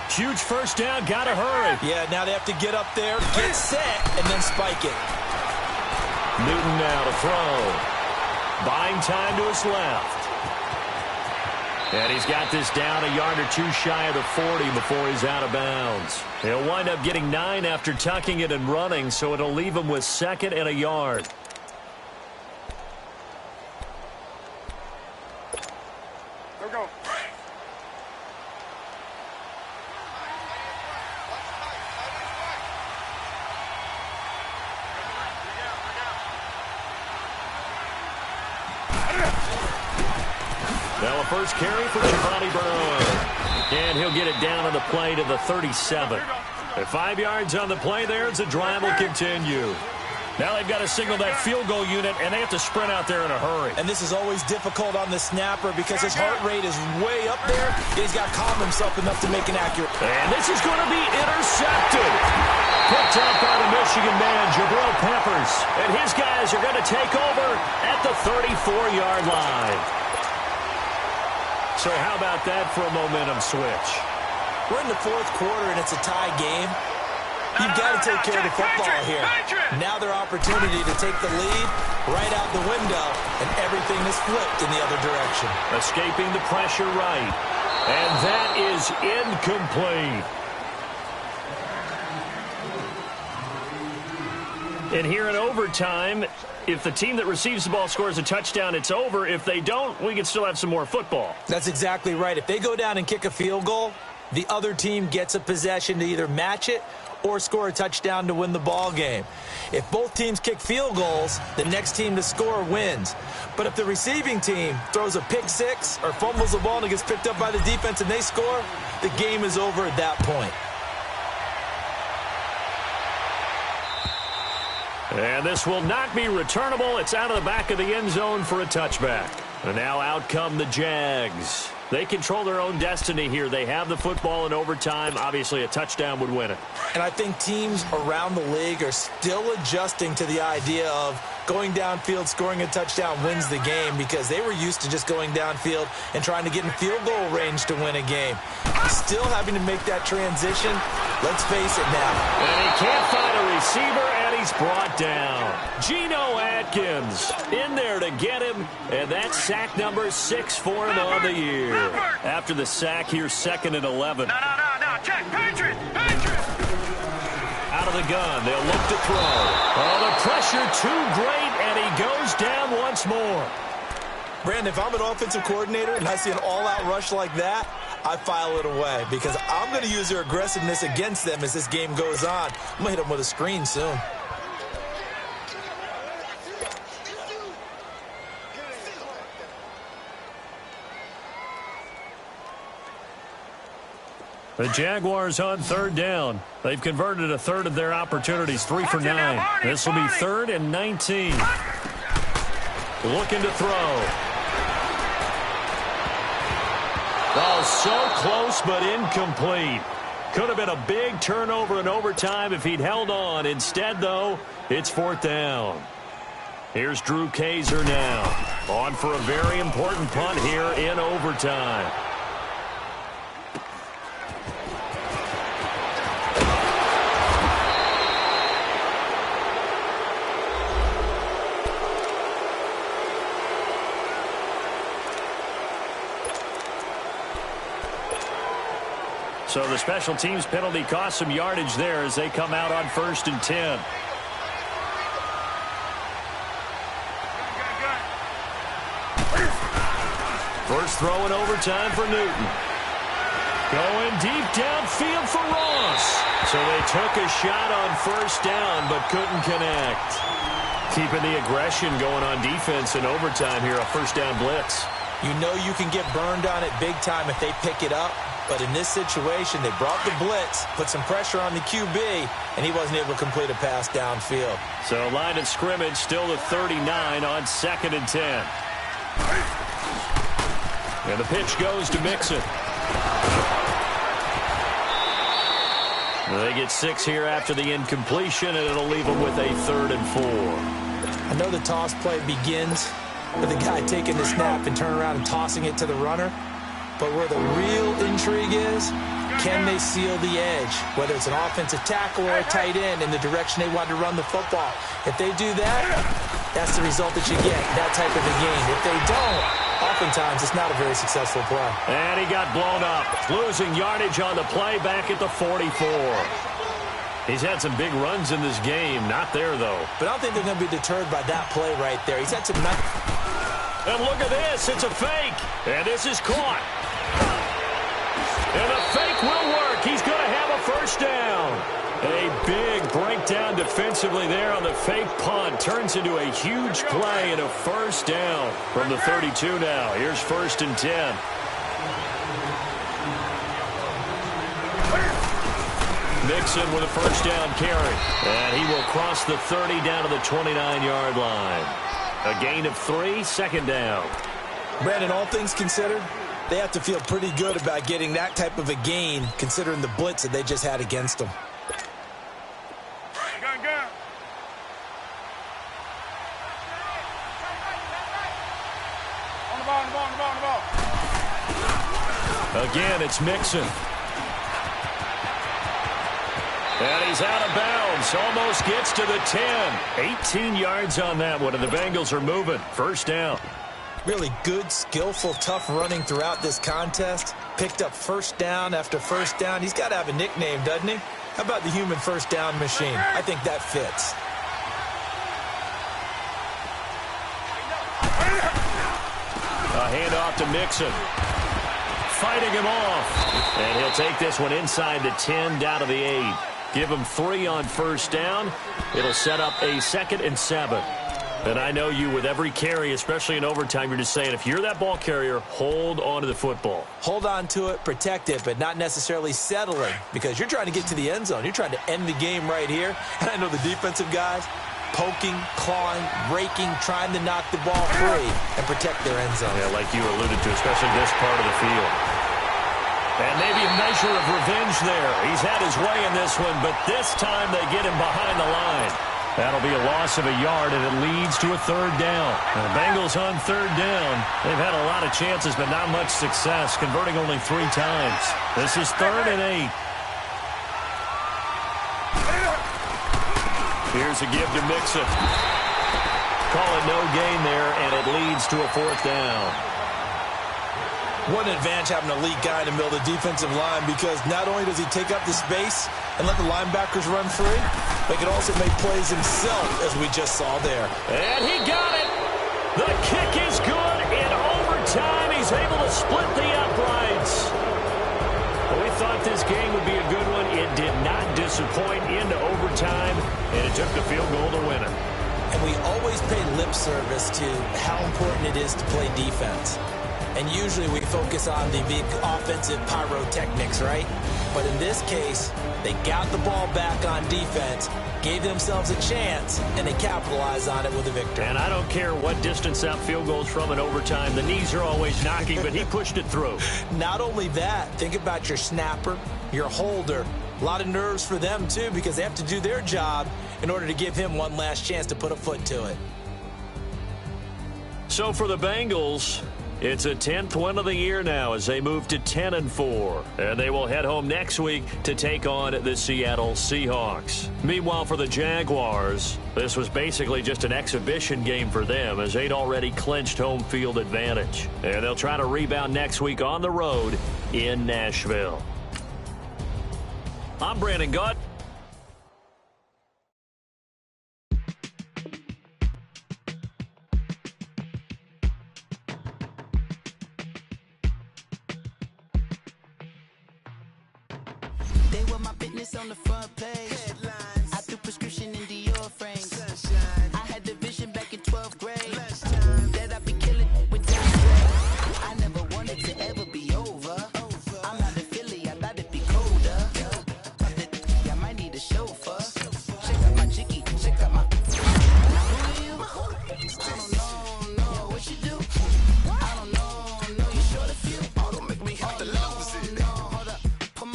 Huge first down, gotta hurry. Yeah, now they have to get up there, get set, and then spike it. Newton now to throw. Buying time to his left. And he's got this down a yard or two shy of the 40 before he's out of bounds. He'll wind up getting 9 after tucking it and running, so it'll leave him with 2nd and a yard. Now a first carry for Giovanni Bernard. And he'll get it down on the play to the 37. At 5 yards on the play there as the drive will continue. Now they've got to signal that field goal unit, and they have to sprint out there in a hurry. And this is always difficult on the snapper because his heart rate is way up there. He's got to calm himself enough to make an accurate. And this is going to be intercepted. Picked up by the Michigan man, Jabril Peppers. And his guys are going to take over at the 34-yard line. So how about that for a momentum switch? We're in the fourth quarter, and it's a tie game. You've got to take care of the football here. Now their opportunity to take the lead right out the window, and everything is flipped in the other direction. Escaping the pressure right. And that is incomplete. And here in overtime, if the team that receives the ball scores a touchdown, it's over. If they don't, we can still have some more football. That's exactly right. If they go down and kick a field goal, the other team gets a possession to either match it or score a touchdown to win the ball game. If both teams kick field goals, the next team to score wins. But if the receiving team throws a pick six or fumbles the ball and it gets picked up by the defense and they score, the game is over at that point. And this will not be returnable. It's out of the back of the end zone for a touchback. And now out come the Jags. They control their own destiny here. They have the football in overtime. Obviously, a touchdown would win it. And I think teams around the league are still adjusting to the idea of going downfield, scoring a touchdown wins the game, because they were used to just going downfield and trying to get in field goal range to win a game. Still having to make that transition. Let's face it now. And he can't find a receiver, and he's brought down. Geno Atkins in there to get him, and that's sack number 6 for him on the year. After the sack, here's 2nd and 11. No. Check. Patriots. Out of the gun, they'll look to throw. Oh, the pressure too great, and he goes down once more. Brandon, if I'm an offensive coordinator and I see an all-out rush like that, I file it away because I'm going to use their aggressiveness against them as this game goes on. I'm going to hit them with a screen soon. The Jaguars on 3rd down. They've converted a third of their opportunities, 3 for 9. This will be 3rd and 19. Looking to throw. Oh, so close but incomplete. Could have been a big turnover in overtime if he'd held on. Instead, though, it's 4th down. Here's Drew Kaiser now. On for a very important punt here in overtime. So the special teams penalty cost some yardage there as they come out on 1st and 10. First throw in overtime for Newton. Going deep downfield for Ross. So they took a shot on 1st down but couldn't connect. Keeping the aggression going on defense in overtime here, a 1st down blitz. You know you can get burned on it big time if they pick it up. But in this situation, they brought the blitz, put some pressure on the QB, and he wasn't able to complete a pass downfield. So line of scrimmage still the 39 on 2nd and 10. And the pitch goes to Mixon. They get 6 here after the incompletion, and it'll leave them with a 3rd and 4. I know the toss play begins with the guy taking the snap and turning around and tossing it to the runner. But where the real intrigue is, can they seal the edge? Whether it's an offensive tackle or a tight end in the direction they want to run the football. If they do that, that's the result that you get, that type of a game. If they don't, oftentimes it's not a very successful play. And he got blown up. Losing yardage on the play back at the 44. He's had some big runs in this game. Not there, though. But I don't think they're going to be deterred by that play right there. He's had some nice... And look at this. It's a fake. And this is caught. And the fake will work. He's going to have a 1st down. A big breakdown defensively there on the fake punt. Turns into a huge play and a 1st down from the 32 now. Here's 1st and 10. Mixon with a 1st down carry. And he will cross the 30 down to the 29-yard line. A gain of 3, 2nd down. Brandon, all things considered, they have to feel pretty good about getting that type of a gain, considering the blitz that they just had against them. On the ball. Again, it's Mixon. And he's out of bounds. Almost gets to the 10. 18 yards on that one, and the Bengals are moving. 1st down. Really good, skillful, tough running throughout this contest. Picked up 1st down after 1st down. He's got to have a nickname, doesn't he? How about the human 1st down machine? I think that fits. A handoff to Mixon. Fighting him off. And he'll take this one inside the 10 down to the 8. Give him 3 on 1st down. It'll set up a 2nd and 7. And I know you, with every carry, especially in overtime, you're just saying, if you're that ball carrier, hold on to the football. Hold on to it, protect it, but not necessarily settling, because you're trying to get to the end zone. You're trying to end the game right here. And I know the defensive guys, poking, clawing, raking, trying to knock the ball free and protect their end zone. Yeah, like you alluded to, especially this part of the field. And maybe a measure of revenge there. He's had his way in this one, but this time they get him behind the line. That'll be a loss of a yard, and it leads to a 3rd down. And the Bengals on 3rd down. They've had a lot of chances, but not much success, converting only 3 times. This is 3rd and 8. Here's a give to Mixon. Call it no gain there, and it leads to a fourth down. What an advantage having an elite guy in the middle of the defensive line, because not only does he take up the space and let the linebackers run free, but he can also make plays himself, as we just saw there. And he got it. The kick is good. In overtime, he's able to split the uprights. Well, we thought this game would be a good one. It did not disappoint into overtime, and it took the field goal to win it. And we always pay lip service to how important it is to play defense. And usually we focus on the big offensive pyrotechnics, right? But in this case, they got the ball back on defense, gave themselves a chance, and they capitalized on it with a victory. And I don't care what distance that field goes from in overtime. The knees are always knocking, but he pushed it through. Not only that, think about your snapper, your holder. A lot of nerves for them, too, because they have to do their job in order to give him one last chance to put a foot to it. So for the Bengals, it's a 10th win of the year now as they move to 10-4. And they will head home next week to take on the Seattle Seahawks. Meanwhile, for the Jaguars, this was basically just an exhibition game for them as they'd already clinched home field advantage. And they'll try to rebound next week on the road in Nashville. I'm Brandon Gott. They were my business on the front page. Headlines. I threw prescription in Dior frames. Sunshine. I had the vision back in 12th grade. That I'd be killing with that. I never wanted to ever be over. I'm not a Philly, I thought it'd be colder. I might need a chauffeur. Check out my jiggy, check out my. Now who are you? I don't know what you do. I don't know you short a few. Oh, don't make me have to lose it. Hold up, come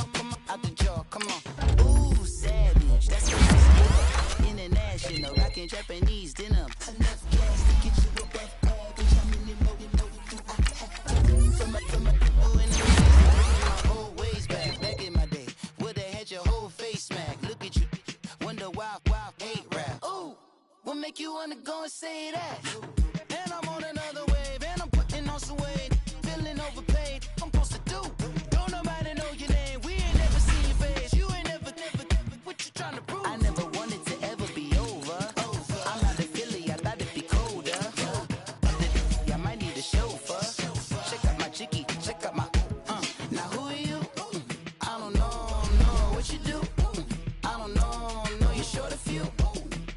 out the jaw, come on. Ooh, savage, that's what I'm international, rockin' Japanese denim. Enough gas to get you with that package. I'm in the mode, from my ooh, and bringing my old ways back in my day. Would've had your whole face smacked. Look at you, wonder why, hate rap. Ooh, what make you wanna go and say that? And I'm on another wave, and I'm putting on some weight. Feeling overpaid, I'm supposed to do. Don't nobody know your name, we ain't never seen your face. You ain't never, what you trying to prove? I never wanted to ever be over. I'm not a Philly, I thought it'd be colder. I might need a chauffeur. Check out my jiggy, check out my, now who are you? I don't know what you do. I don't know you short a few.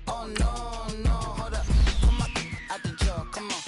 Oh no, hold up, come out the jaw, come on.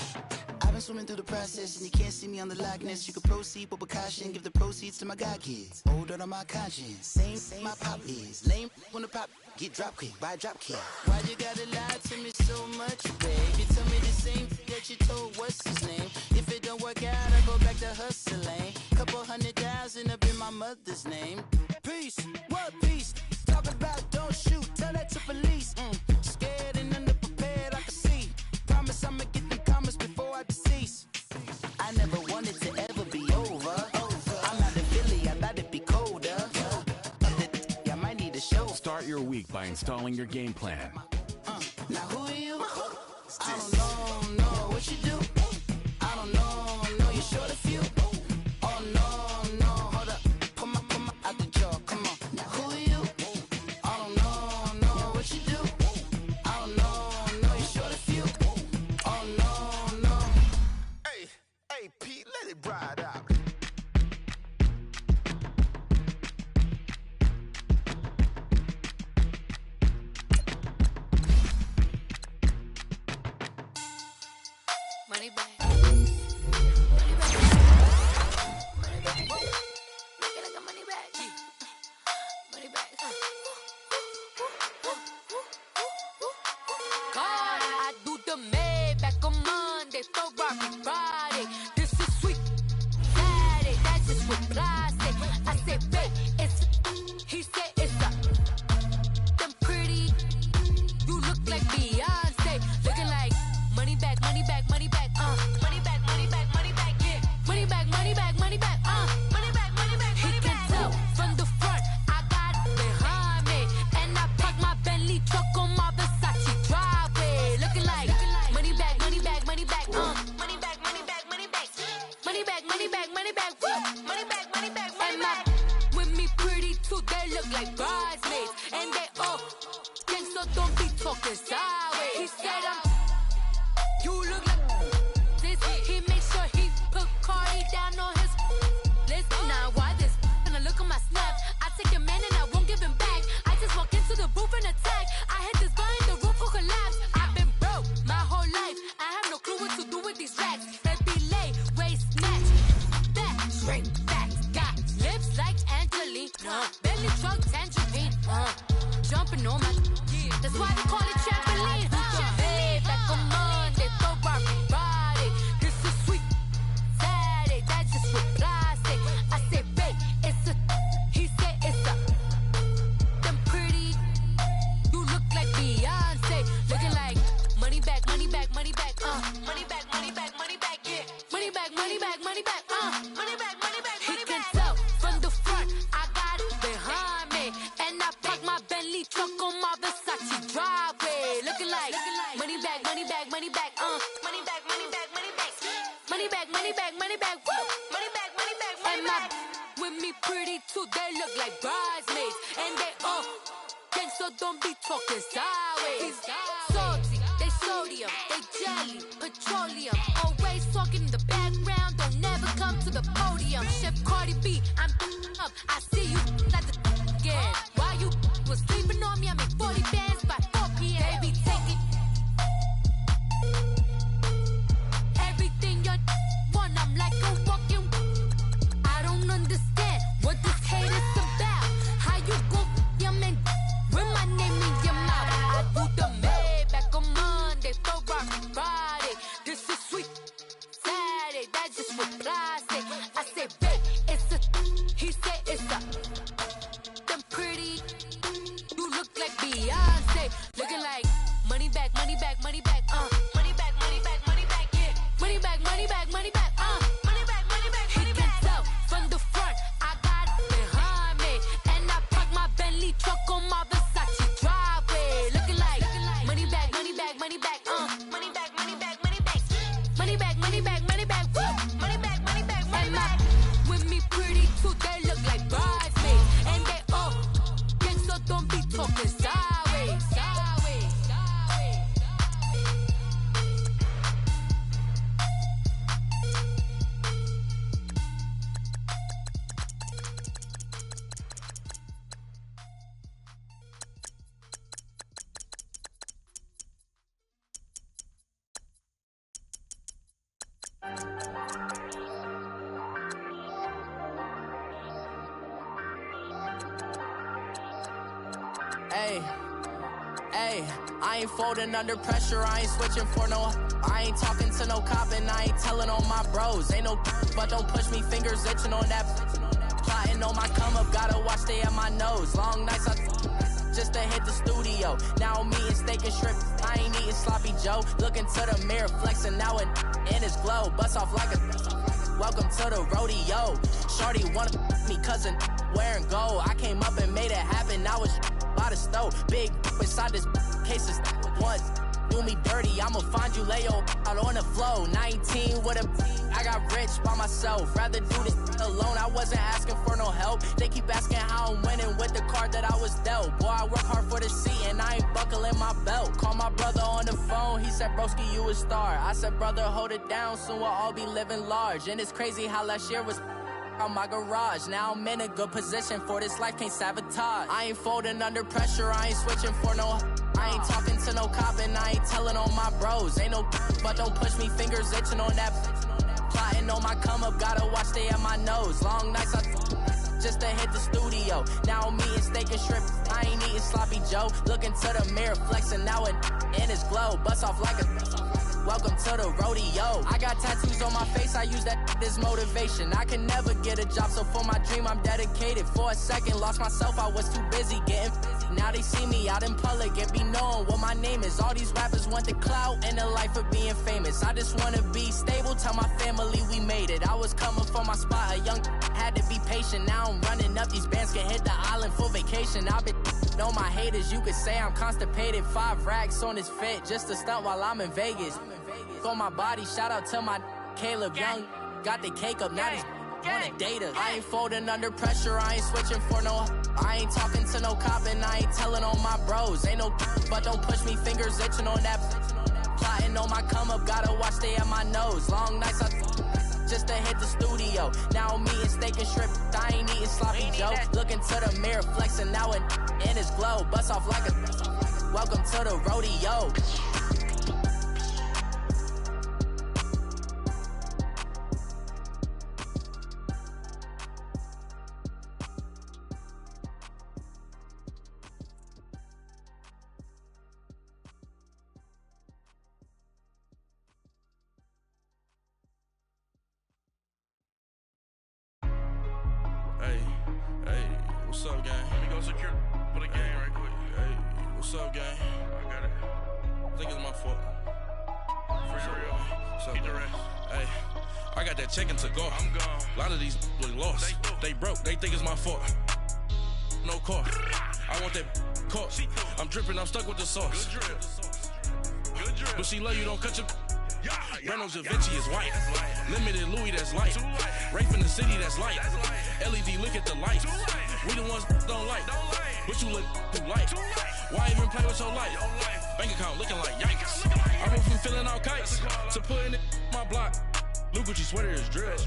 I've been swimming through the process and you can't see me on the likeness. You can proceed with caution, give the proceeds to my god kids. Hold on my conscience, same my pop is. Lame when the pop get drop kick by drop kick. Why you gotta lie to me so much, babe? You tell me the same that you told what's his name. If it don't work out, I go back to hustling. Couple 100,000 up in my mother's name. Peace, what peace? Talking about don't shoot, tell that to police. Scared and underprepared, I can see. Promise I'ma get them comments before I decease. I never wanted to ever be over. I'm not a Philly, I thought it'd be colder. I might need a show. Start your week by installing your game plan. Now who are you? I don't know what you do. I don't know you short a few. Oh no, hold up, come out the jaw, come on. Now who are you? I don't know what you do. I don't know you short a few. Oh no. Hey, Pete, let it ride out. Money back. God, I do the Maybach on Monday, Ferrari Friday. This is sweet Saturday, that's just with plastic. I said, babe, he said it's them pretty. You look like Beyonce, looking like money back, money back, money back, money back, money back, money back, yeah, money back, money back, money back, money back, money back. He can tell from the front, I got it behind me, and I park my Bentley truck on my Versace driveway. Looking like money back, money back, money back, money back, money back, money back, money back, money back, money back, money back, money back, money back. With me pretty too, they look like bridesmaids, and they all gang, so don't be talking sideways. He said you look like this. He make sure he put Cardi down on his list. Now why this? And I look at my snap. I take a man and I won't give him back. I just walk into the booth and attack. I hit this behind the roof will collapse. I've been broke my whole life. I have no clue what to do with these racks. That be lay, waist snatch, back, shrink back. Got lips like Angelina, belly truck tangerine, jumping on my. That's why they call it trampoline. Back on Monday, throw body. This is sweet Saturday, that's just what plastic. I say, babe, it's a. He said it's a. Them pretty. You look like Beyonce, looking like money back, money back, money back, money back, money back, money back, yeah. Money back, money back, money back, money back, money back, money back. He can tell from the front, I got it behind me, and I park my Bentley truck on my Versace driveway. Looking like money back, money back, money back, money back, money back, money back, money back, money back, money back, woo, money back, money back, money back. With me pretty too, they look like bridesmaids, and they all gang, so don't be talking sideways. Salty, they sodium, they jelly, petroleum. Always talking in the background, don't never come to the podium. Chef Cardi B, I'm up. I see you like the again. While you was sleeping on me, I make 40 bands by 4 p.m. Baby, take it. Everything you want, I'm like a walking. I don't understand what this hate is about. How you go, your man, with my name in your mouth. I do the Maybach on Monday, throw rock Friday. This is sweet Saturday, that's just what plastic. I say, babe, it's a. He said it's a. Them pretty. You look like Beyonce, looking like money back, money back, money back, money back, money back, money back, yeah. Money back, money back, money back, money back, money back, money back. He can tell from the front, I got it behind me, and I park my Bentley truck on my Versace driveway. Looking like money back, money back, money back, money back, money back, money back, money back, money back, money back, woo, money back, money back, money back. With me pretty too, they look like bridesmaids, and they all gang, so don't be talking sideways, sideways, sideways. Hey, I ain't folding under pressure, I ain't switching for no. I ain't talking to no cop and I ain't telling on my bros. Ain't no but don't push me, fingers itching on that. Plotting on my come up, gotta watch stay at my nose. Long nights just to hit the studio. Now I'm eating steak and shrimp, I ain't eating sloppy Joe. Looking to the mirror, flexing now and in his glow. Bust off like a welcome to the rodeo. Shorty wanna me cousin wearing gold. I came up and made it happen, I was by the stove. Big inside this case is once. Do me dirty, I'ma find you, lay your out on the flow. 19 with a I got rich by myself. Rather do this alone, I wasn't asking for no help. They keep asking how I'm winning with the card that I was dealt. Boy, I work hard for the seat and I ain't buckling my belt. Call my brother on the phone, he said, broski, you a star. I said, brother, hold it down, soon we'll all be living large. And it's crazy how last year was on my garage. Now I'm in a good position for this life, can't sabotage. I ain't folding under pressure, I ain't switching for no. I ain't talking to no cop and I ain't telling on my bros. Ain't no but don't push me, fingers itching on that. Plotting on my come up, gotta watch stay at my nose. Long nights just to hit the studio. Now I'm eating steak and shrimp, I ain't eating sloppy Joe. Looking to the mirror, flexing now and in his glow. Bust off like a welcome to the rodeo. I got tattoos on my face, I use that as motivation. I can never get a job, so for my dream I'm dedicated. For a second, lost myself, I was too busy getting now they see me out in public and be knowing what my name is. All these rappers want the clout and the life of being famous. I just wanna be stable, tell my family we made it. I was coming for my spot, a young had to be patient. Now I'm running up, these bands can hit the island for vacation. I've been Know my haters, you could say I'm constipated. 5 racks on his fit, just to stunt while I'm in Vegas. On my body, shout out to my Caleb Young. Got the cake up, now he's on the data. I ain't folding under pressure, I ain't switching for no. I ain't talking to no cop and I ain't telling on my bros. Ain't no but don't push me, fingers itching on that. Plotting on my come up, gotta watch stay at my nose. Long nights I just to hit the studio. Now I'm eating steak and shrimp, I ain't eating sloppy Joe. Looking to the mirror, flexing now and in his glow. Bust off like a welcome to the rodeo. What's up, gang? Let me go secure for the game right quick. Hey, what's up, gang? I got it. I think it's my fault. What's up, keep the rest. Hey, I got that check-in to go. I'm gone. A lot of these look lost. They broke. They think it's my fault. No car. I want that caught. I'm dripping. I'm stuck with the sauce. Good drip. Good drip. But she love you. Don't cut your. Reynolds Da Vinci is white. Limited Louis, that's light. Rafe in the city, that's light. LED, look at the light. We the ones don't like. But you look too light. Why even play with your life? Bank account looking like yikes. I went from filling out kites to putting it in my block. Blue Gucci sweater is drill.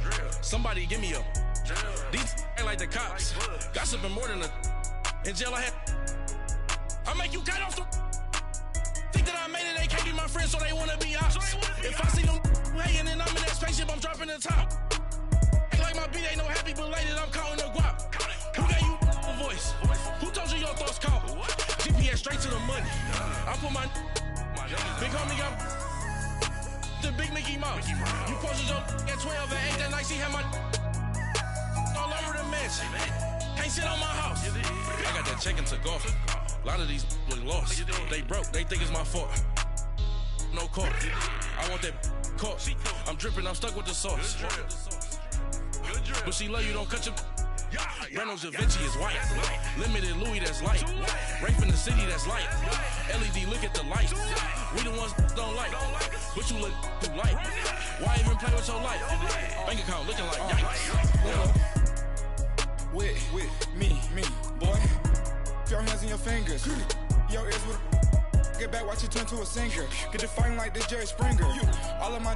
Somebody give me a. These ain't like the cops. Gossiping more than a. In jail I had. I make you cut off the. Think that I made it, they can't be my friends, so they wanna be ops. If I see them hating and I'm in that spaceship, I'm dropping the top. Ain't like my beat ain't no happy belated, I'm counting the guap. Who gave you a voice? Who told you your thoughts count? GPS straight to the money. I put my big homie got the big Mickey Mouse. You posted your at 12 and 8 that night, she had my all over the mansion. Can't sit on my house. I got that check-in to go. A lot of these look lost. They broke, they think it's my fault. No car. I want that caught. I'm dripping, I'm stuck with the sauce. But she love you, don't cut your. Reynolds Da Vinci is white. Limited Louis, that's light. Rafe in the city, that's light. LED, look at the light. We the ones don't like. But you look too light. Why even play with your life? Bank account looking like yikes. With me, boy. Your hands in your fingers. Your ears with get back, watch you turn to a singer. Get it fighting like this Jerry Springer. All of my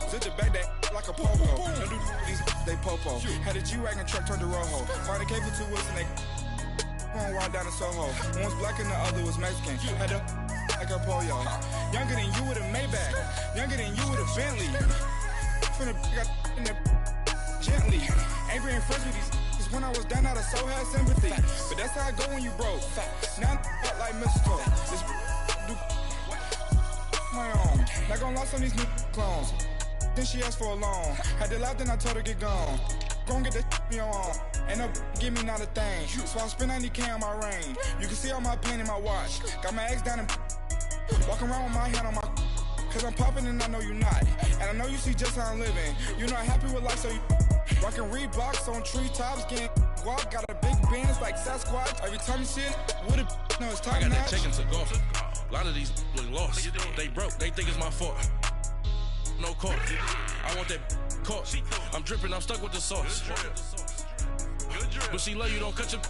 sit the back that like a pogo. Don't do these, they popo. Had a G-Wagon truck turned to Rojo. Find a cable 2 wheels and they going wild down in Soho. One was black and the other was Mexican. Had a like a pollo. Younger than you with a Maybach. Younger than you with a Bentley. Finna got in the gently. Angry and friends with these. When I was down, I so had sympathy. But that's how I go when you broke. Now I'm like mistletoe. This do my own. Not gonna lie, some of these new clones. Then she asked for a loan. Had to laugh, then I told her get gone. Gon' get that me on. Ain't no give me not a thing. So I spend 90K on my range. You can see all my pain in my watch. Got my ex down and walking around with my hand on my. Cause I'm popping and I know you not. And I know you see just how I'm living. You're not happy with life, so you. Rockin' Reeboks on treetops, getting guap, got a big bands like Sasquatch. Every time you see it, with it, no, it's top I got notch. that check-in to go. A lot of these look lost. They broke, they think it's my fault. No car. I want that caught. I'm dripping, I'm stuck with the sauce. But she love you, don't cut your.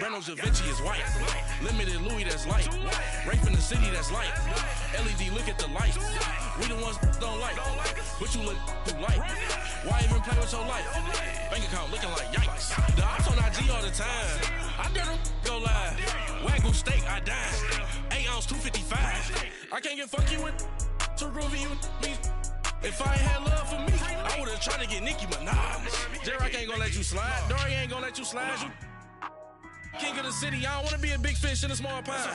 Reynolds Da Vinci is white. Limited Louis, that's light. Rafe in the city, that's light. LED, look at the light. We the ones don't like. But you look too light. Why even play with your life? Bank account looking like yikes. The ops on IG all the time. I dare them go live. Wagyu steak, I dine. 8 ounce, 255. I can't get funky with too groovy you me. If I ain't had love for me, I would've tried to get Nicki Minaj. J-Rock ain't gonna let you slide. Dory ain't gonna let you slide. You king of the city, I don't wanna be a big fish in a small pond.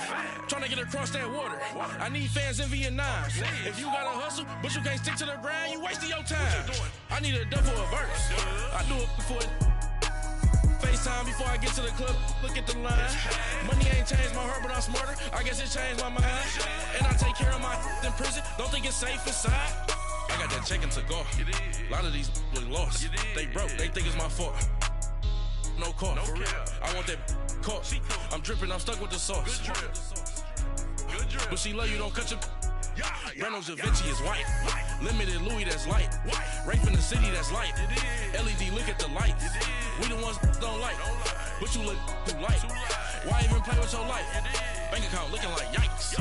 Trying to get across that water. I need fans in Vietnam. If you gotta hustle, but you can't stick to the grind, you wasting your time. I need a double a verse. I do it before FaceTime before I get to the club. Look at the line. Money ain't changed my heart, but I'm smarter. I guess it changed my mind. And I take care of my in prison. Don't think it's safe inside. I got that check-in to go. A lot of these look lost. They broke, they think it's my fault. no car. I want that caught. I'm dripping, I'm stuck with the sauce. But she love you, don't cut your. Reynolds Da Vinci is white. Limited Louis, that's light. Rape in the city, that's light. LED, look at the lights. We the ones don't like. But you look too light. Why even play with your life? Bank account looking like yikes.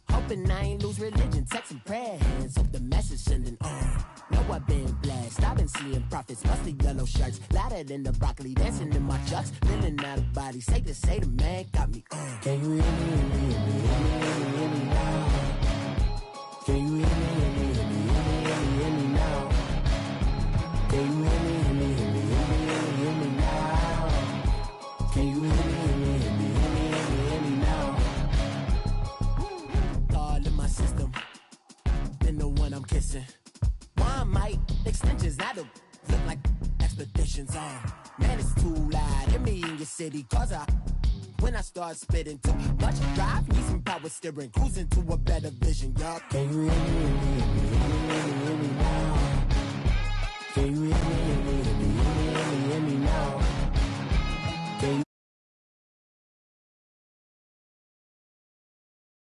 Hoping I ain't lose religion, texting prayer hands, hope the message sending on. Know I've been blessed, I've been seeing prophets, musty yellow shirts, louder than the broccoli, dancing in my chucks, feeling out of body, safe to say the man got me on. Can you hear me, hear me, hear me, hear me, hear me now? Can you hear me, hear me, hear me, hear me, hear me, hear me now? Can you hear me, hear me, hear me, hear me, hear me, hear me now? Can you hear me, hear me, hear me, hear me, hear me, hear me now? All in my system, been the one I'm kissing. One might extensions, I don't look like expeditions on. Man, it's too loud, hear me in your city, cause when I start spitting too much drive, need some power steering, cruising to a better vision, y'all. Can you hear me, hear me, hear me, hear me, hear me?